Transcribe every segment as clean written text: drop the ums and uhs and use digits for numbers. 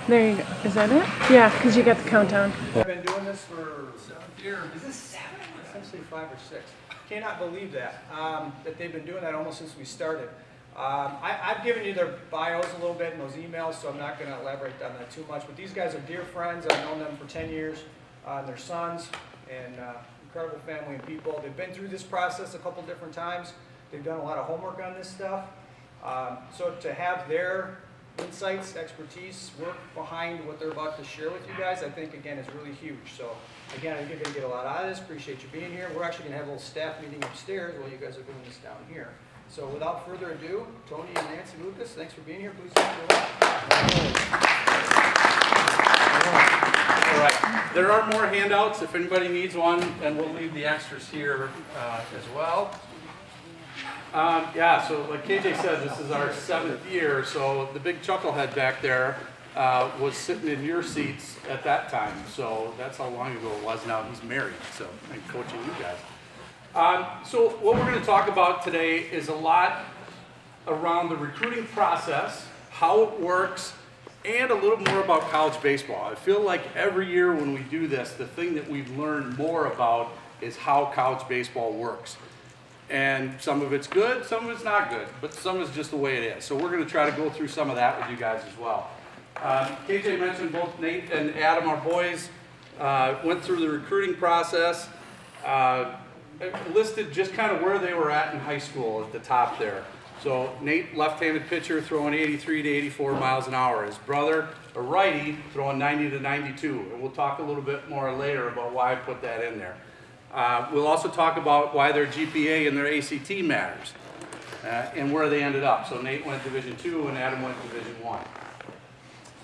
There you go. Is that it? Yeah, because you got the countdown. I've been doing this for 7 years. Is this 7? Essentially 5 or 6. Cannot believe that, that they've been doing that almost since we started. I've given you their bios a little bit in those emails, so I'm not going to elaborate on that too much. But these guys are dear friends. I've known them for 10 years. Their sons, and incredible family and people. They've been through this process a couple different times. They've done a lot of homework on this stuff. So to have their insights, expertise, work behind what they're about to share with you guys, I think, again, is really huge. So, again, I think you're going to get a lot out of this. Appreciate you being here. We're actually going to have a little staff meeting upstairs while you guys are doing this down here. So, without further ado, Tony and Nancy Lukas, thanks for being here. Please thank you. All right. There are more handouts if anybody needs one, and we'll leave the extras here as well. Yeah, so like KJ said, this is our 7th year, so the big chucklehead back there was sitting in your seats at that time, so that's how long ago it was. Now he's married, so I'm coaching you guys. So what we're going to talk about today is a lot around the recruiting process, how it works, and a little more about college baseball. I feel like every year when we do this, the thing that we've learned more about is how college baseball works. And some of it's good, some of it's not good, but some is just the way it is. So we're going to try to go through some of that with you guys as well. KJ mentioned both Nate and Adam, our boys, went through the recruiting process, listed just kind of where they were at in high school at the top there. So Nate, left-handed pitcher, throwing 83 to 84 miles an hour. His brother, a righty, throwing 90 to 92. And we'll talk a little bit more later about why I put that in there. We'll also talk about why their GPA and their ACT matters and where they ended up. So Nate went Division II and Adam went Division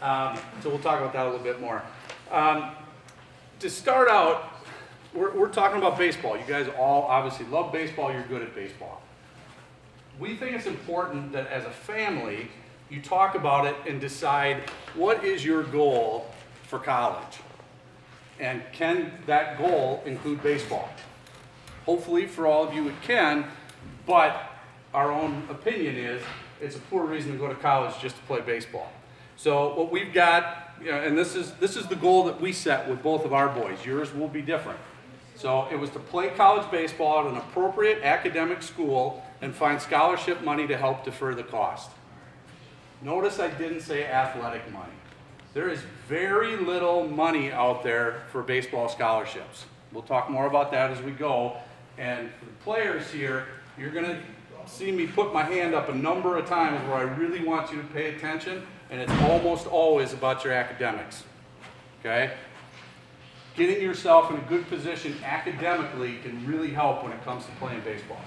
I. So we'll talk about that a little bit more. To start out, we're talking about baseball. You guys all obviously love baseball. You're good at baseball. We think it's important that as a family, you talk about it and decide what is your goal for college. And can that goal include baseball? Hopefully for all of you it can, but our own opinion is it's a poor reason to go to college just to play baseball. So what we've got, and this is the goal that we set with both of our boys. Yours will be different. So it was to play college baseball at an appropriate academic school and find scholarship money to help defer the cost. Notice I didn't say athletic money. There is very little money out there for baseball scholarships. We'll talk more about that as we go. And for the players here, you're going to see me put my hand up a number of times where I really want you to pay attention, and it's almost always about your academics. Okay? Getting yourself in a good position academically can really help when it comes to playing baseball.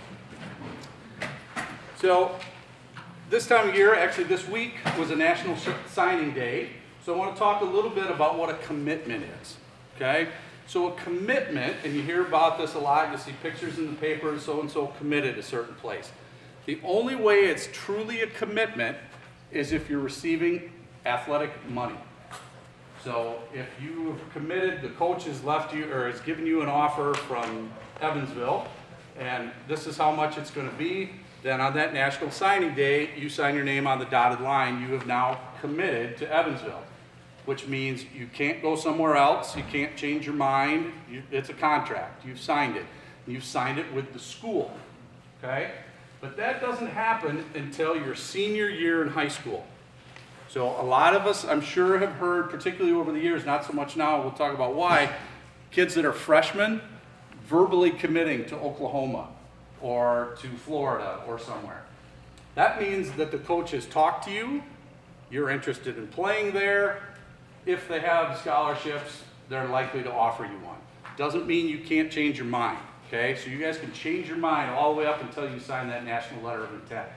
So this time of year, actually this week, was a National Signing Day. So I want to talk a little bit about what a commitment is, okay? So a commitment, and you hear about this a lot, you see pictures in the paper, so-and-so committed a certain place. The only way it's truly a commitment is if you're receiving athletic money. So if you have committed, the coach has left you, or has given you an offer from Evansville, and this is how much it's going to be, then on that National Signing Day, you sign your name on the dotted line, you have now committed to Evansville. Which means you can't go somewhere else, you can't change your mind, it's a contract, you've signed it. You've signed it with the school, okay? But that doesn't happen until your senior year in high school. So a lot of us, I'm sure, have heard, particularly over the years, not so much now, we'll talk about why, kids that are freshmen verbally committing to Oklahoma or to Florida or somewhere. That means that the coach has talked to you, you're interested in playing there. If they have scholarships, they're likely to offer you one. Doesn't mean you can't change your mind, okay? So you guys can change your mind all the way up until you sign that National Letter of Intent.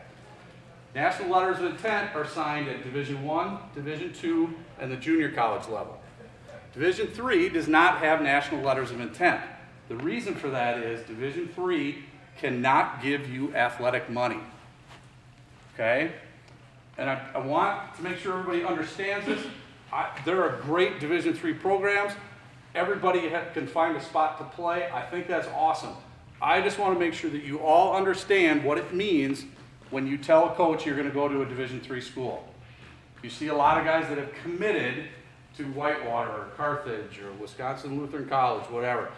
National Letters of Intent are signed at Division I, Division II, and the junior college level. Division III does not have National Letters of Intent. The reason for that is Division III cannot give you athletic money, okay? And I want to make sure everybody understands this. There are great Division III programs. Everybody can find a spot to play. I think that's awesome. I just want to make sure that you all understand what it means when you tell a coach you're going to go to a Division III school. You see a lot of guys that have committed to Whitewater or Carthage or Wisconsin Lutheran College, whatever.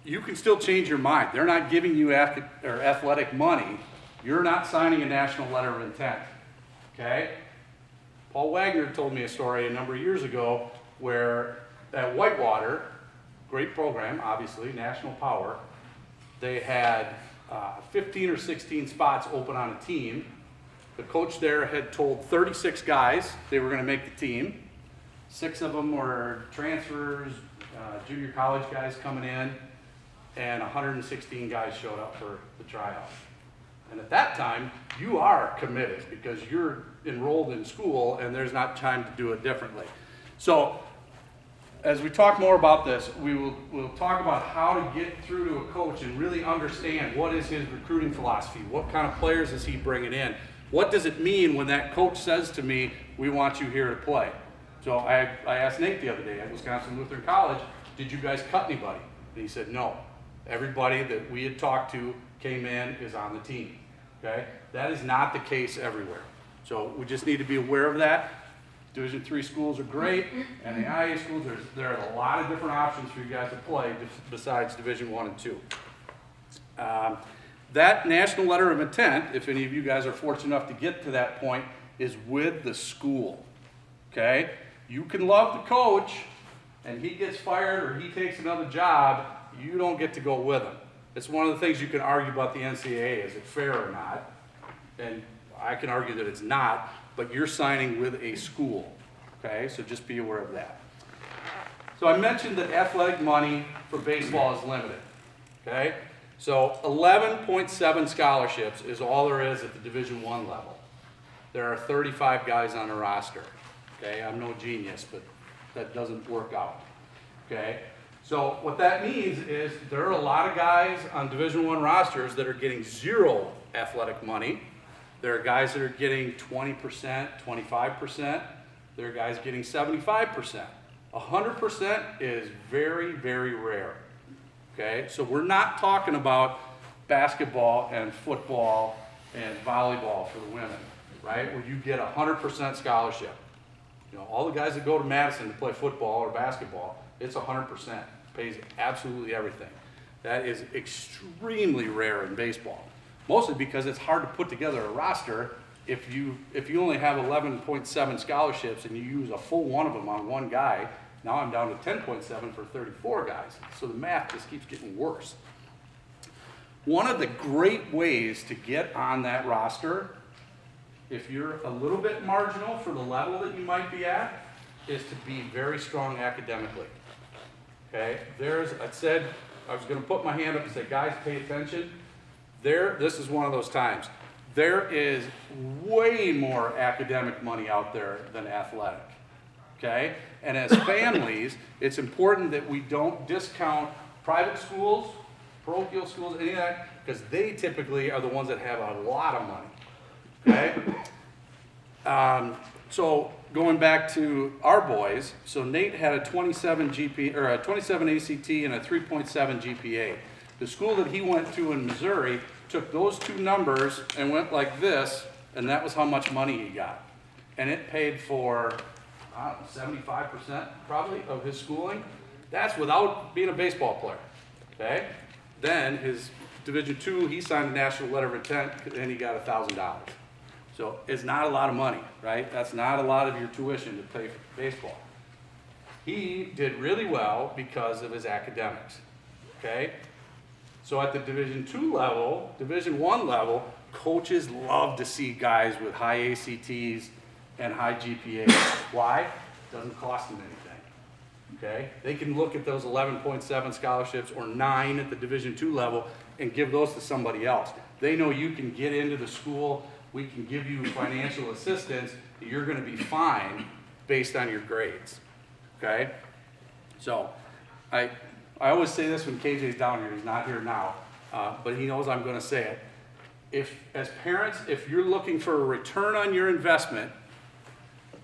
You can still change your mind. They're not giving you athletic money. You're not signing a national letter of intent, okay? Paul Wagner told me a story a number of years ago where at Whitewater, great program, obviously, national power, they had 15 or 16 spots open on a team. The coach there had told 36 guys they were going to make the team. 6 of them were transfers, junior college guys coming in, and 116 guys showed up for the tryout. And at that time, you are committed because you're enrolled in school and there's not time to do it differently. So as we talk more about this, we'll talk about how to get through to a coach and really understand what is his recruiting philosophy, what kind of players is he bringing in, what does it mean when that coach says to me, we want you here to play. So I asked Nate the other day at Wisconsin Lutheran College, did you guys cut anybody? And he said no. Everybody that we had talked to came in is on the team, okay? That is not the case everywhere. So we just need to be aware of that. Division III schools are great, and the IA schools, there are a lot of different options for you guys to play besides Division I and II. That national letter of intent, if any of you guys are fortunate enough to get to that point, is with the school, okay? You can love the coach, and he gets fired or he takes another job, you don't get to go with him. It's one of the things you can argue about the NCAA, is it fair or not? And I can argue that it's not, but you're signing with a school, okay? So just be aware of that. So I mentioned that athletic money for baseball is limited, okay? So 11.7 scholarships is all there is at the Division I level. There are 35 guys on the roster, okay? I'm no genius, but that doesn't work out, okay? So what that means is there are a lot of guys on Division I rosters that are getting 0 athletic money. There are guys that are getting 20%, 25%. There are guys getting 75%. 100% is very, very rare. Okay, so we're not talking about basketball and football and volleyball for the women, right? Where you get 100% scholarship. You know, all the guys that go to Madison to play football or basketball, it's 100%. Pays absolutely everything. That is extremely rare in baseball. Mostly because it's hard to put together a roster if you only have 11.7 scholarships and you use a full one of them on one guy. Now I'm down to 10.7 for 34 guys. So the math just keeps getting worse. One of the great ways to get on that roster, if you're a little bit marginal for the level that you might be at, is to be very strong academically. Okay, I said, I was going to put my hand up and say, guys, pay attention. This is one of those times. There is way more academic money out there than athletic, okay? And as families, it's important that we don't discount private schools, parochial schools, any of that, because they typically are the ones that have a lot of money, okay? So going back to our boys, so Nate had a 27 ACT and a 3.7 GPA. The school that he went to in Missouri took those two numbers and went like this, and that was how much money he got. And it paid for, I don't know, 75% probably of his schooling. That's without being a baseball player, okay? Then his Division II, he signed a national letter of intent, and he got $1,000. So it's not a lot of money, right? That's not a lot of your tuition to pay for baseball. He did really well because of his academics, okay? So at the Division II level, Division I level, coaches love to see guys with high ACTs and high GPAs. Why? It doesn't cost them anything, okay? They can look at those 11.7 scholarships or 9 at the Division II level and give those to somebody else. They know you can get into the school, we can give you financial assistance, you're gonna be fine based on your grades, okay? So, I always say this when KJ's down here, he's not here now, but he knows I'm gonna say it. As parents, if you're looking for a return on your investment,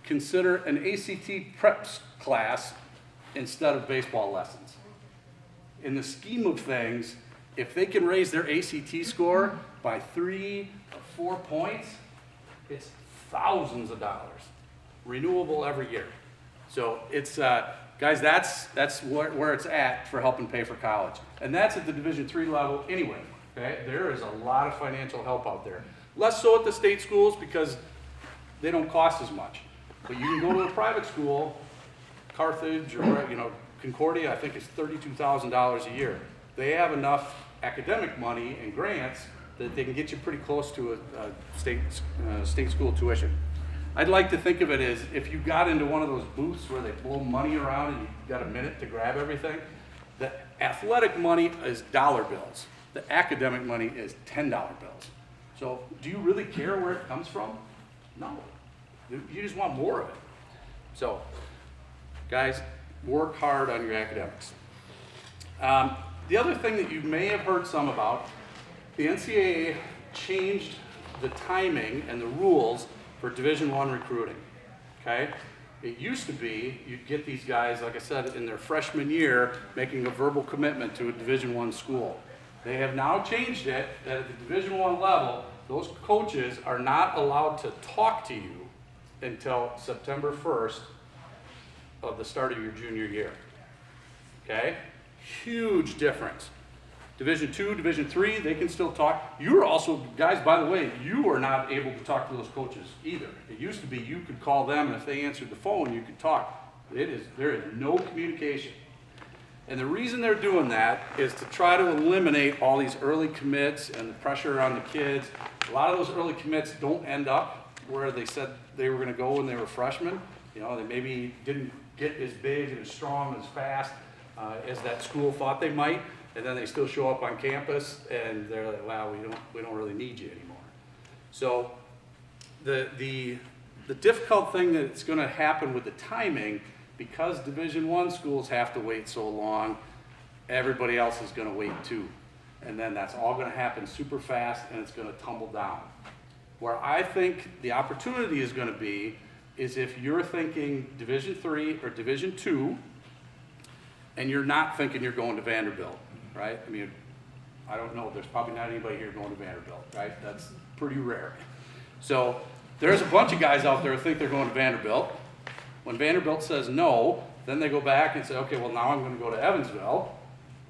consider an ACT prep class instead of baseball lessons. In the scheme of things, if they can raise their ACT score by 3 or 4 points, it's thousands of dollars. renewable every year. So it's, guys, that's where it's at for helping pay for college. And that's at the Division III level anyway, okay? There is a lot of financial help out there. Less so at the state schools because they don't cost as much. But you can go to a private school, Carthage or, Concordia, I think it's $32,000 a year. They have enough academic money and grants that they can get you pretty close to a state school tuition. I'd like to think of it as if you got into one of those booths where they blow money around and you got a minute to grab everything, the athletic money is dollar bills. The academic money is $10 bills. So do you really care where it comes from? No. You just want more of it. So, guys, work hard on your academics. The other thing that you may have heard some about, the NCAA changed the timing and the rules for Division I recruiting, okay? It used to be you'd get these guys, like I said, in their freshman year making a verbal commitment to a Division I school. They have now changed it that at the Division I level, those coaches are not allowed to talk to you until September 1st of the start of your junior year, okay? Huge difference. Division II, Division III, they can still talk. You're also, guys, by the way, you are not able to talk to those coaches either. It used to be you could call them, and if they answered the phone, you could talk. There is no communication. And the reason they're doing that is to try to eliminate all these early commits and the pressure on the kids. A lot of those early commits don't end up where they said they were going to go when they were freshmen. They maybe didn't get as big and as strong, as fast as that school thought they might. And then they still show up on campus and they're like, wow, we don't really need you anymore. So the difficult thing that's going to happen with the timing, because Division I schools have to wait so long, everybody else is going to wait too. And then that's all going to happen super fast and it's going to tumble down. Where I think the opportunity is going to be is if you're thinking Division III or Division II and you're not thinking you're going to Vanderbilt. Right? I mean, I don't know. There's probably not anybody here going to Vanderbilt, right? That's pretty rare. So there's a bunch of guys out there who think they're going to Vanderbilt. When Vanderbilt says no, then they go back and say, okay, well, now I'm going to go to Evansville.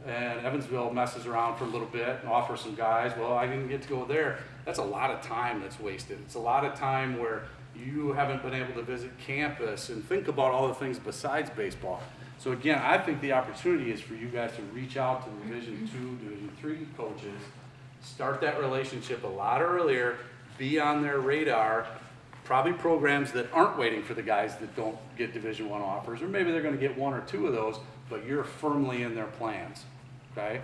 And Evansville messes around for a little bit and offers some guys. Well, I didn't get to go there. That's a lot of time that's wasted. It's a lot of time where you haven't been able to visit campus and think about all the things besides baseball. So again, I think the opportunity is for you guys to reach out to Division II, Division III coaches, start that relationship a lot earlier, be on their radar, probably programs that aren't waiting for the guys that don't get Division I offers, or maybe they're going to get one or two of those, but you're firmly in their plans, okay?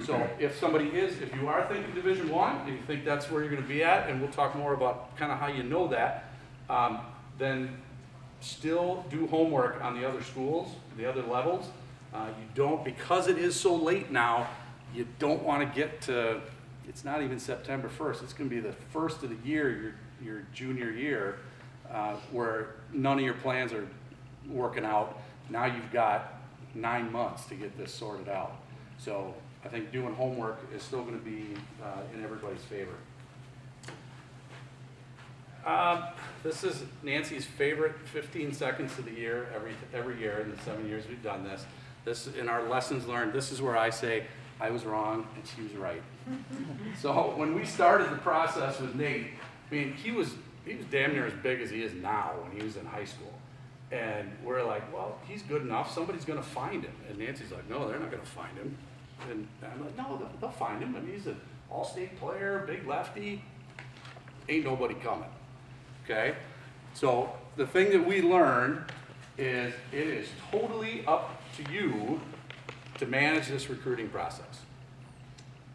So if you are thinking Division I, and you think that's where you're going to be at, and we'll talk more about kind of how you know that, then still do homework on the other schools, the other levels. You don't, because it is so late now, you don't want to get to, it's not even September 1st, it's going to be the first of the year, your junior year, where none of your plans are working out. Now you've got 9 months to get this sorted out. So I think doing homework is still going to be in everybody's favor. This is Nancy's favorite 15 seconds of the year, every year in the 7 years we've done this. This, in our lessons learned, this is where I say, I was wrong and she was right. So when we started the process with Nate, I mean, he was damn near as big as he is now when he was in high school. And we're like, well, he's good enough, somebody's gonna find him. And Nancy's like, no, they're not gonna find him. And I'm like, no, they'll find him. I mean, he's an all-state player, big lefty, ain't nobody coming. Okay, so the thing that we learned is it is totally up to you to manage this recruiting process.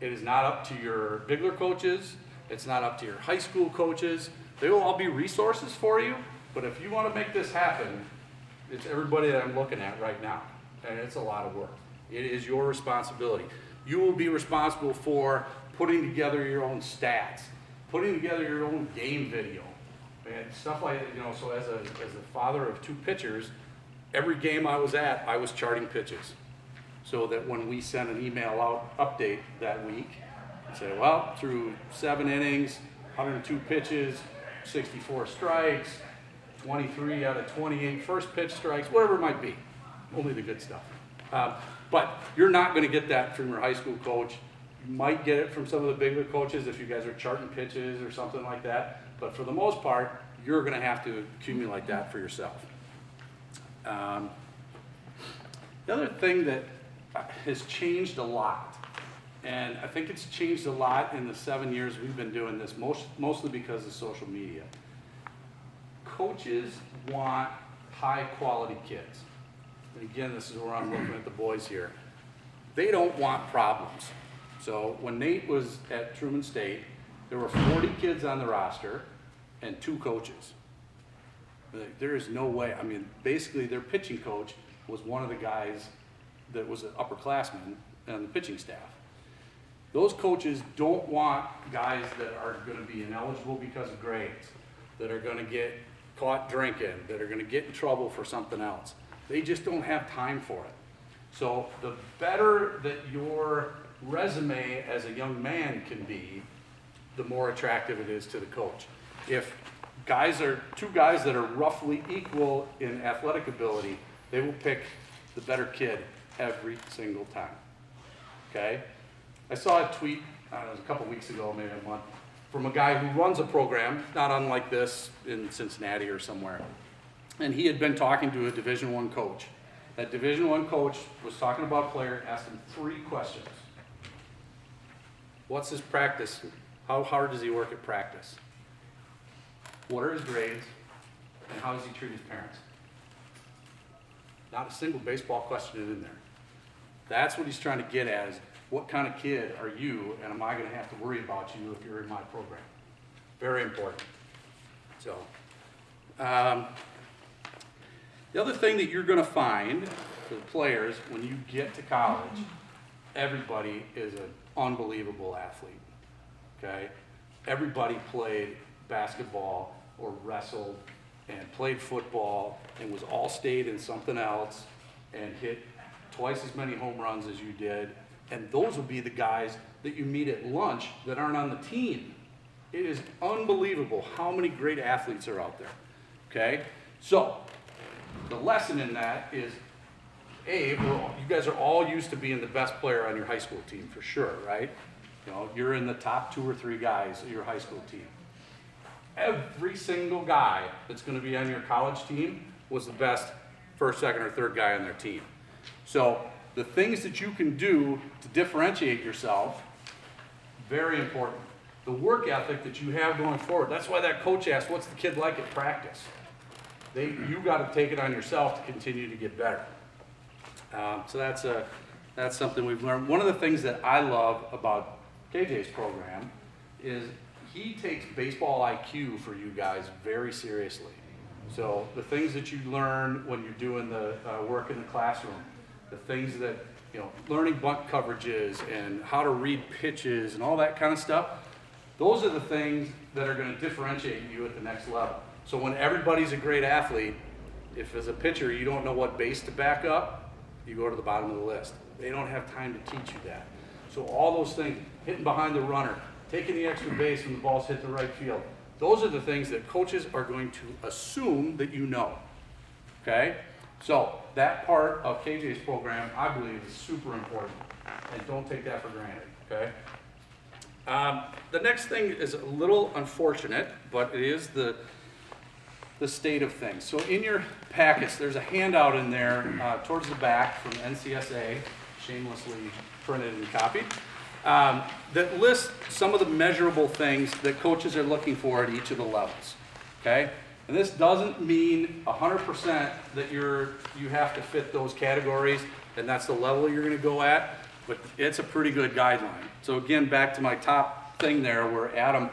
It is not up to your Bigler coaches. It's not up to your high school coaches. They will all be resources for you, but if you want to make this happen, it's everybody that I'm looking at right now, and it's a lot of work. It is your responsibility. You will be responsible for putting together your own stats, putting together your own game video, and stuff like that. So as a father of two pitchers, every game I was at, I was charting pitches, so that when we sent an email out update that week, I'd say, well, through 7 innings, 102 pitches, 64 strikes, 23 out of 28 first pitch strikes, whatever it might be. Only the good stuff. But you're not going to get that from your high school coach. You might get it from some of the bigger coaches if you guys are charting pitches or something like that. But for the most part, you're going to have to accumulate that for yourself. The other thing that has changed a lot, and I think it's changed a lot in the 7 years we've been doing this, mostly because of social media. Coaches want high-quality kids. And again, this is where I'm looking at the boys here. They don't want problems. So when Nate was at Truman State, there were 40 kids on the roster and 2 coaches. Like, there is no way. I mean, basically their pitching coach was one of the guys that was an upperclassman on the pitching staff. Those coaches don't want guys that are going to be ineligible because of grades, that are going to get caught drinking, that are going to get in trouble for something else. They just don't have time for it. So the better that your resume as a young man can be, the more attractive it is to the coach. If two guys that are roughly equal in athletic ability, they will pick the better kid every single time. Okay? I saw a tweet, it was a couple weeks ago, maybe a month, from a guy who runs a program, not unlike this, in Cincinnati or somewhere. And he had been talking to a Division I coach. That Division I coach was talking about a player, asked him 3 questions. What's his practice? How hard does he work at practice? What are his grades? And how does he treat his parents? Not a single baseball question in there. That's what he's trying to get at, is what kind of kid are you, and am I going to have to worry about you if you're in my program? Very important. So, the other thing that you're going to find for the players when you get to college, everybody is an unbelievable athlete. Okay? Everybody played basketball or wrestled and played football and was all-state in something else and hit twice as many home runs as you did. And those will be the guys that you meet at lunch that aren't on the team. It is unbelievable how many great athletes are out there. Okay? So, the lesson in that is, A, you guys are all used to being the best player on your high school team for sure, right? You know, you're in the top 2 or 3 guys of your high school team. Every single guy that's going to be on your college team was the best first, second, or third guy on their team. So the things that you can do to differentiate yourself, very important. The work ethic that you have going forward. That's why that coach asked, what's the kid like at practice? You got to take it on yourself to continue to get better. So that's something we've learned. One of the things that I love about KJ's program is he takes baseball IQ for you guys very seriously. So the things that you learn when you're doing the work in the classroom, the things that, learning bunt coverages and how to read pitches and all that kind of stuff, those are the things that are going to differentiate you at the next level. So when everybody's a great athlete, if as a pitcher you don't know what base to back up, you go to the bottom of the list. They don't have time to teach you that. So all those things, hitting behind the runner, taking the extra base when the ball's hit the right field, those are the things that coaches are going to assume that you know. Okay? So that part of KJ's program, I believe, is super important. And don't take that for granted. Okay? The next thing is a little unfortunate, but it is the state of things. So in your packets, there's a handout in there towards the back from NCSA, shamelessly printed and copied, that lists some of the measurable things that coaches are looking for at each of the levels. Okay? And this doesn't mean 100% that you have to fit those categories and that's the level you're going to go at, but it's a pretty good guideline. So again, back to my top thing there where Adam,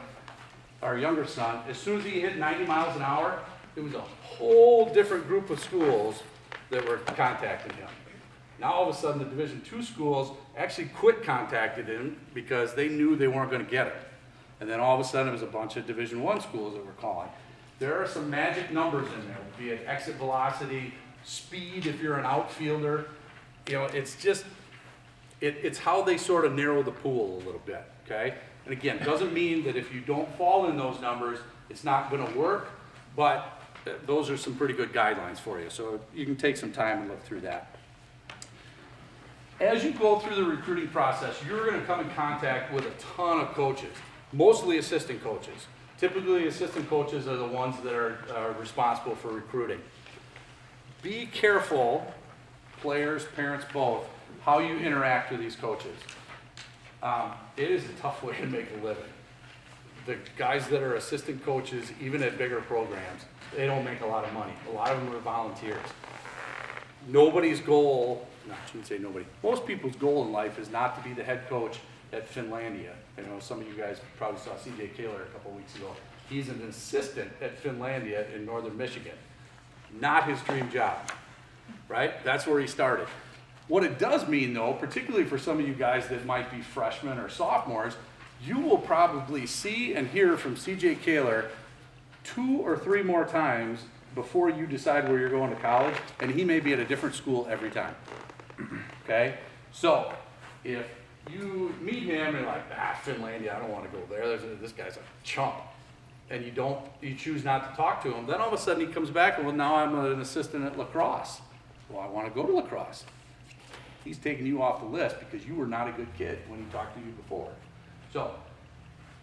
our younger son, as soon as he hit 90 miles an hour, it was a whole different group of schools that were contacting him. Now all of a sudden the Division II schools actually quit contacting him because they knew they weren't going to get it. And then all of a sudden it was a bunch of Division I schools that were calling. There are some magic numbers in there, be it exit velocity, speed if you're an outfielder. It's just, it's how they sort of narrow the pool a little bit, okay? And again, doesn't mean that if you don't fall in those numbers, it's not going to work, but those are some pretty good guidelines for you. So you can take some time and look through that. As you go through the recruiting process, you're going to come in contact with a ton of coaches, mostly assistant coaches. Typically, assistant coaches are the ones that are responsible for recruiting. Be careful, players, parents, both, how you interact with these coaches. It is a tough way to make a living. The guys that are assistant coaches, even at bigger programs, they don't make a lot of money. A lot of them are volunteers. Nobody's goal, no, I shouldn't say nobody, most people's goal in life is not to be the head coach at Finlandia. I know some of you guys probably saw CJ Kaler a couple weeks ago. He's an assistant at Finlandia in northern Michigan. Not his dream job, right? That's where he started. What it does mean though, particularly for some of you guys that might be freshmen or sophomores, you will probably see and hear from CJ Kaler 2 or 3 more times before you decide where you're going to college, and he may be at a different school every time, okay? So, if you meet him and you're like, Finlandia, I don't want to go there, this guy's a chump, and you choose not to talk to him, then all of a sudden he comes back and, well, now I'm an assistant at lacrosse. Well, I want to go to lacrosse. He's taking you off the list because you were not a good kid when he talked to you before. So,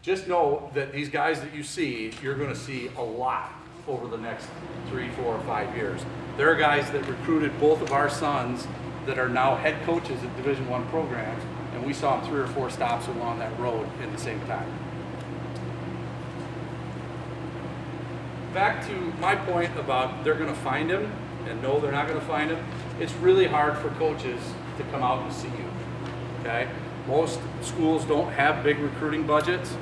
just know that these guys that you see, you're going to see a lot over the next 3, 4, or 5 years. There are guys that recruited both of our sons that are now head coaches at Division I programs, and we saw them 3 or 4 stops along that road in the same time. Back to my point about they're going to find him, and no, they're not going to find him. It's really hard for coaches to come out and see you, okay? Most schools don't have big recruiting budgets.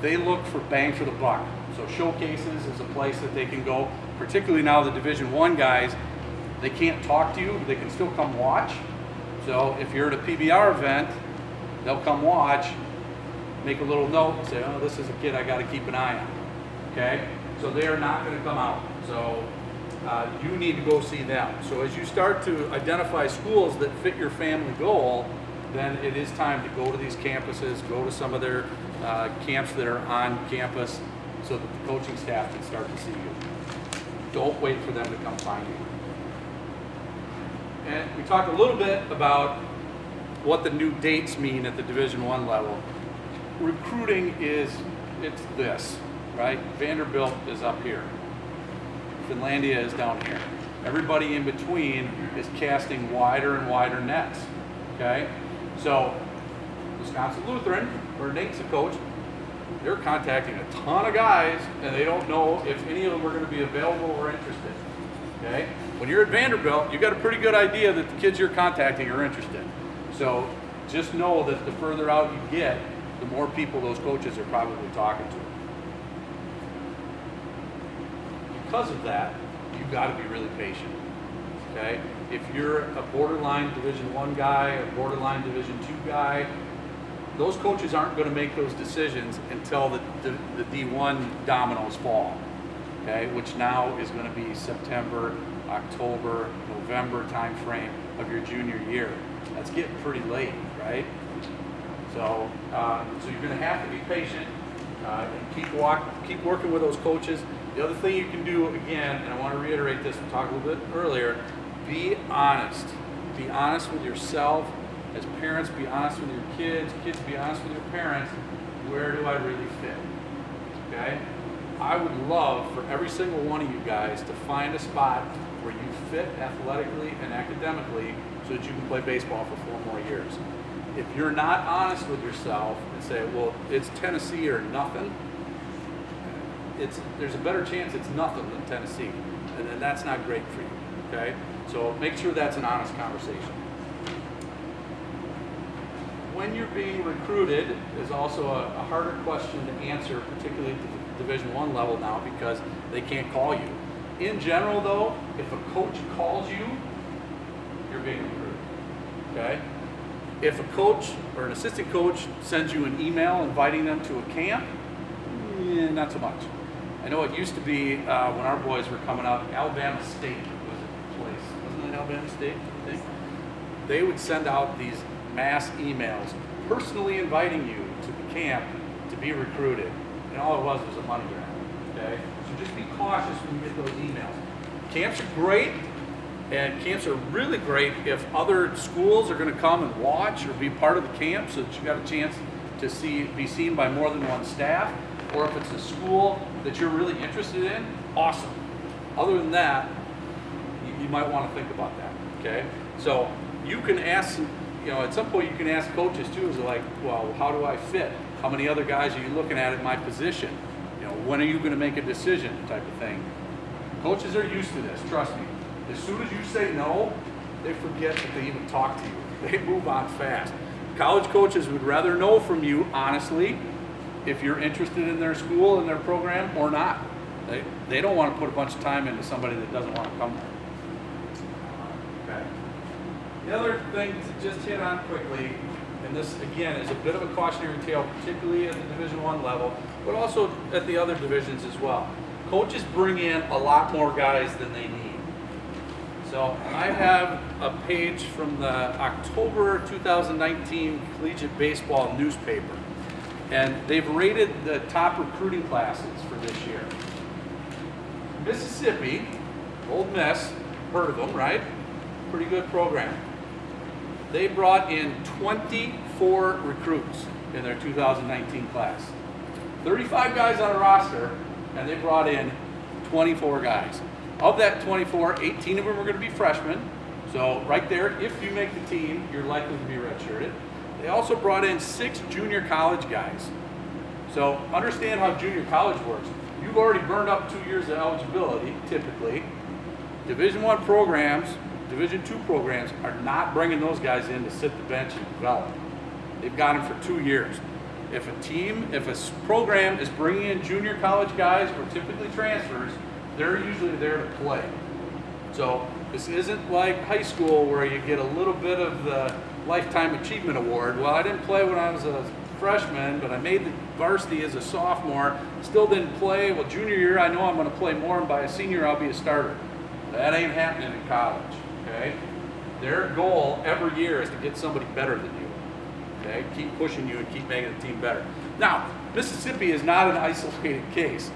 They look for bang for the buck. So showcases is a place that they can go, particularly now the Division I guys, they can't talk to you, but they can still come watch. So if you're at a PBR event, they'll come watch, make a little note, and say, oh, this is a kid I got to keep an eye on, okay? So they are not going to come out. So you need to go see them. So as you start to identify schools that fit your family goal, then it is time to go to these campuses, go to some of their camps that are on campus so that the coaching staff can start to see you. Don't wait for them to come find you. And we talked a little bit about what the new dates mean at the Division I level. Recruiting it's this, right? Vanderbilt is up here. Finlandia is down here. Everybody in between is casting wider and wider nets, okay? So, Wisconsin Lutheran, where Nate's a coach, they're contacting a ton of guys, and they don't know if any of them are going to be available or interested, okay? When you're at Vanderbilt, you got a pretty good idea that the kids you're contacting are interested. So, just know that the further out you get, the more people those coaches are probably talking to. Because of that, you've got to be really patient, okay? If you're a borderline Division I guy, a borderline Division II guy, those coaches aren't going to make those decisions until the D1 dominoes fall, okay? Which now is going to be September, October, November time frame of your junior year. That's getting pretty late, right? So, so you're going to have to be patient and keep working with those coaches. The other thing you can do, again, and I want to reiterate this, we talked a little bit earlier, be honest. Be honest with yourself. As parents, be honest with your kids. Kids, be honest with your parents. Where do I really fit? Okay? I would love for every single one of you guys to find a spot where you fit athletically and academically so that you can play baseball for 4 more years. If you're not honest with yourself and say, well, it's Tennessee or nothing, there's a better chance it's nothing than Tennessee. And then that's not great for you, okay? So make sure that's an honest conversation. When you're being recruited is also a harder question to answer, particularly at the Division I level now, because they can't call you. In general, though, if a coach calls you, you're being recruited, okay? If a coach or an assistant coach sends you an email inviting them to a camp, not so much. I know it used to be when our boys were coming up, Alabama State was a place. Wasn't it Alabama State, I think? They would send out these mass emails personally inviting you to the camp to be recruited. And all it was a money grab. okay? So just be cautious when you get those emails. Camps are great, and camps are really great if other schools are going to come and watch or be part of the camp so that you got a chance to be seen by more than one staff, or if it's a school that you're really interested in, awesome. Other than that, you might want to think about that, okay? So you can ask, at some point you can ask coaches too, is like, well, how do I fit? How many other guys are you looking at in my position? When are you going to make a decision type of thing? Coaches are used to this, trust me. As soon as you say no, they forget that they even talked to you. They move on fast. College coaches would rather know from you, honestly, if you're interested in their school and their program or not. They don't want to put a bunch of time into somebody that doesn't want to come there. Okay. The other thing to just hit on quickly, and this again is a bit of a cautionary tale, particularly at the Division I level, but also at the other divisions as well. Coaches bring in a lot more guys than they need. So I have a page from the October 2019 Collegiate Baseball newspaper, and they've rated the top recruiting classes for this year. Mississippi, Old Miss, heard of them, right? Pretty good program. They brought in 24 recruits in their 2019 class. 35 guys on a roster, and they brought in 24 guys. Of that 24, 18 of them are going to be freshmen. So right there, if you make the team, you're likely to be redshirted. They also brought in 6 junior college guys. So understand how junior college works. You've already burned up 2 years of eligibility, typically. Division I programs, Division II programs are not bringing those guys in to sit the bench and develop. They've got them for 2 years. If a program is bringing in junior college guys or typically transfers, they're usually there to play. So this isn't like high school where you get a little bit of the Lifetime Achievement Award. Well, I didn't play when I was a freshman, but I made the varsity as a sophomore, still didn't play. Well, junior year, I know I'm going to play more, and by a senior, I'll be a starter. That ain't happening in college, okay? Their goal every year is to get somebody better than you, okay? Keep pushing you and keep making the team better. Now, Mississippi is not an isolated case.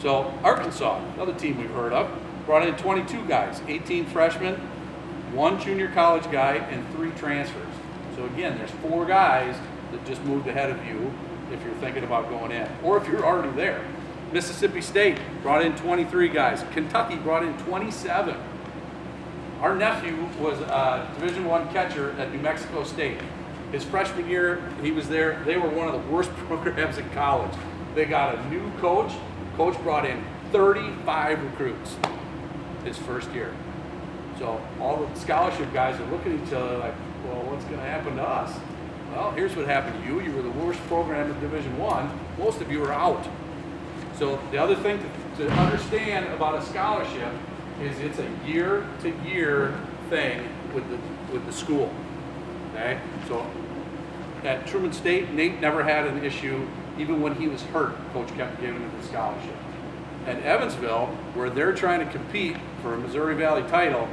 So Arkansas, another team we've heard of, brought in 22 guys, 18 freshmen, 1 junior college guy, and 3 transfers. So again, there's 4 guys that just moved ahead of you if you're thinking about going in, or if you're already there. Mississippi State brought in 23 guys. Kentucky brought in 27. Our nephew was a Division I catcher at New Mexico State. His freshman year, he was there. They were one of the worst programs in college. They got a new coach. Coach brought in 35 recruits his first year. So all the scholarship guys are looking at each other like, well, what's going to happen to us? Well, here's what happened to you. You were the worst program in Division I. Most of you are out. So the other thing to understand about a scholarship is it's a year-to-year thing with the school. Okay? So at Truman State, Nate never had an issue. Even when he was hurt, coach kept giving him the scholarship. At Evansville, where they're trying to compete for a Missouri Valley title,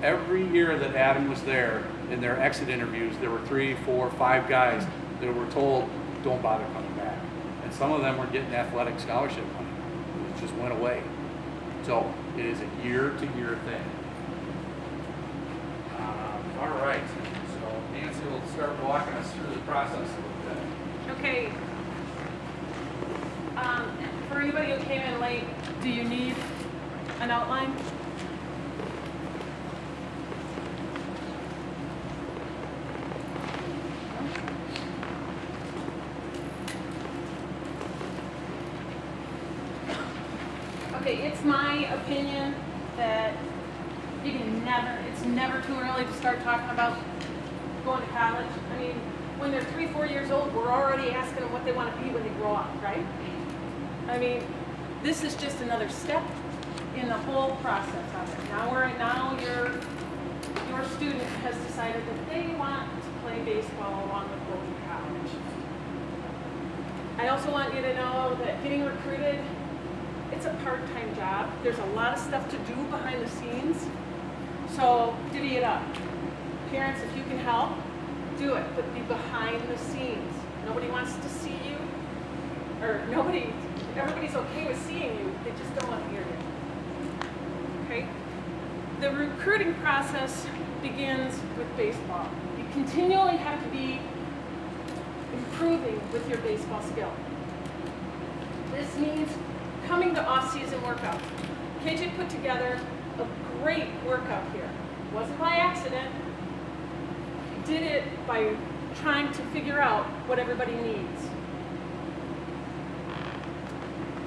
every year that Adam was there, in their exit interviews, there were 3, 4, 5 guys that were told, don't bother coming back. And some of them were getting athletic scholarship money. It just went away. So it is a year-to-year thing. All right. So Nancy will start walking us through the process a little bit. Okay. For anybody who came in late, do you need an outline? Okay, it's my opinion that it's never too early to start talking about going to college. I mean, when they're 3, 4 years old, we're already asking them what they want to be when they grow up, right? I mean, this is just another step in the whole process of it. Now your student has decided that they want to play baseball along with going to college. I also want you to know that getting recruited, it's a part-time job. There's a lot of stuff to do behind the scenes. So divvy it up. Parents, if you can help, do it, but be behind the scenes. Nobody wants to see you, or nobody, everybody's okay with seeing you, they just don't want to hear you. Okay? The recruiting process begins with baseball. You continually have to be improving with your baseball skill. This means coming to off-season workouts. KJ put together a great workout here. It wasn't by accident. He did it by trying to figure out what everybody needs.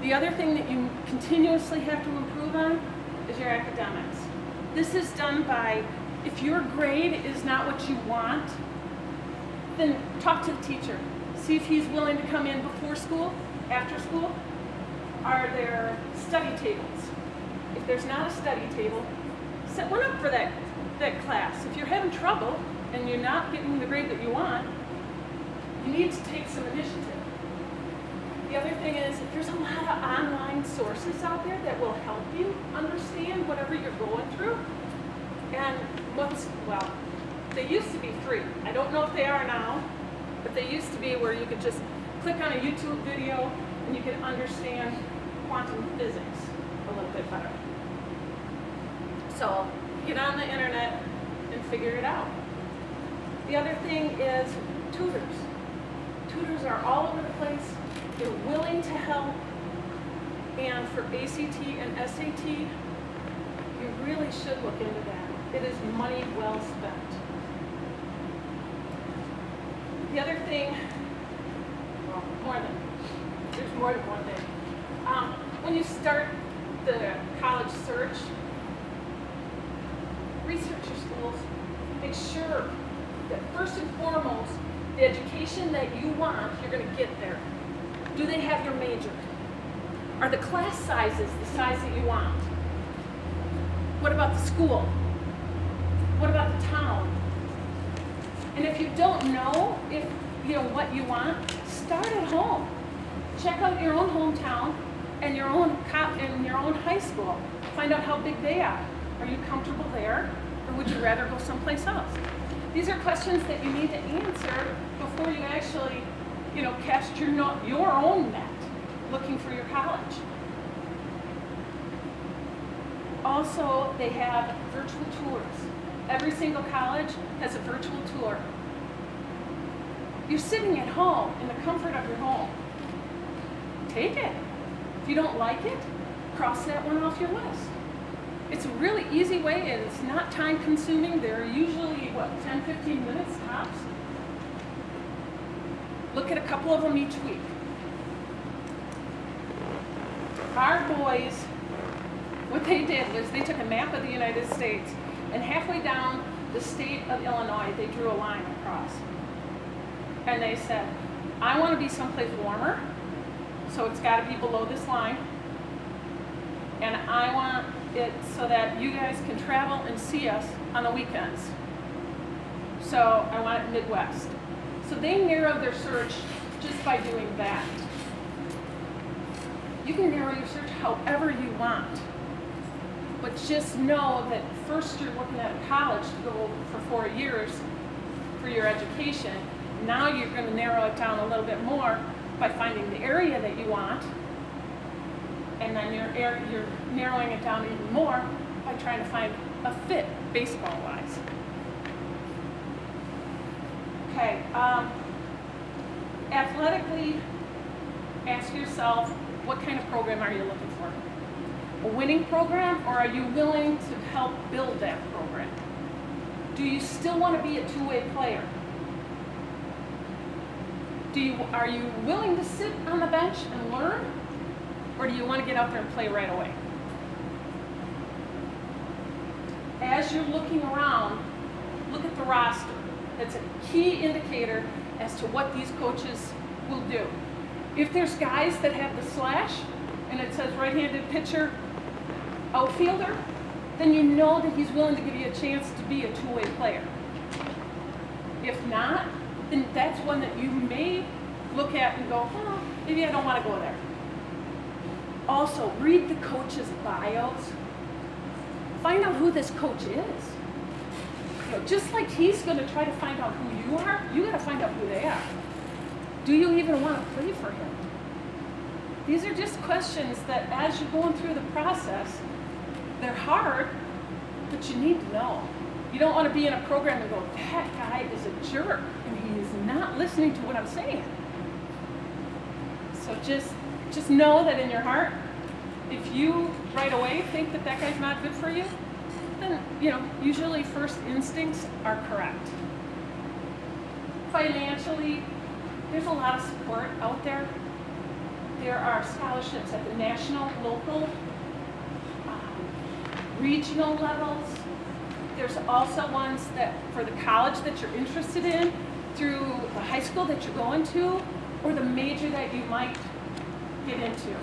The other thing that you continuously have to improve on is your academics. This is done by, if your grade is not what you want, then talk to the teacher. See if he's willing to come in before school, after school. Are there study tables? If there's not a study table, set one up for that class. If you're having trouble and you're not getting the grade that you want, you need to take some initiative. The other thing is, there's a lot of online sources out there that will help you understand whatever you're going through. And they used to be free. I don't know if they are now, but they used to be where you could just click on a YouTube video and you could understand quantum physics a little bit better. So get on the internet and figure it out. The other thing is tutors. Tutors are all over the place. They're willing to help. And for ACT and SAT, you really should look into that. It is money well spent. The other thing, there's more than one thing. When you start the college search, research your schools. Make sure that first and foremost, the education that you want, you're going to get there. Do they have your major? Are the class sizes the size that you want? What about the school? What about the town? And if you don't know what you want, start at home. Check out your own hometown and your own high school. Find out how big they are. Are you comfortable there, or would you rather go someplace else? These are questions that you need to answer before you actually, cast your own net looking for your college. Also, they have virtual tours. Every single college has a virtual tour. You're sitting at home in the comfort of your home. Take it. If you don't like it, cross that one off your list. It's a really easy way, and it's not time consuming. They're usually, 10, 15 minutes tops. Look at a couple of them each week. Our boys, what they did was they took a map of the United States, and halfway down the state of Illinois, they drew a line across. And they said, I want to be someplace warmer, so it's got to be below this line. And I want it so that you guys can travel and see us on the weekends. So I want it Midwest. So they narrowed their search just by doing that. You can narrow your search however you want. But just know that first you're looking at a college to go for 4 years for your education. Now you're going to narrow it down a little bit more by finding the area that you want. And then you're narrowing it down even more by trying to find a fit baseball-wise. Okay, athletically, ask yourself, what kind of program are you looking for? A winning program, or are you willing to help build that program? Do you still want to be a two-way player? Are you willing to sit on the bench and learn? Or do you want to get out there and play right away? As you're looking around, look at the roster. That's a key indicator as to what these coaches will do. If there's guys that have the slash and it says right-handed pitcher, outfielder, then you know that he's willing to give you a chance to be a two-way player. If not, then that's one that you may look at and go, maybe I don't want to go there. Also, read the coaches' bios. Find out who this coach is. Just like he's going to try to find out who you are, you got to find out who they are. Do you even want to play for him? These are just questions that as you're going through the process, they're hard, but you need to know. You don't want to be in a program and go, that guy is a jerk and he is not listening to what I'm saying. So just know that in your heart, if you right away think that that guy's not good for you, then, usually first instincts are correct. Financially, there's a lot of support out there. There are scholarships at the national, local, regional levels. There's also ones that for the college that you're interested in, through the high school that you're going to, or the major that you might get into.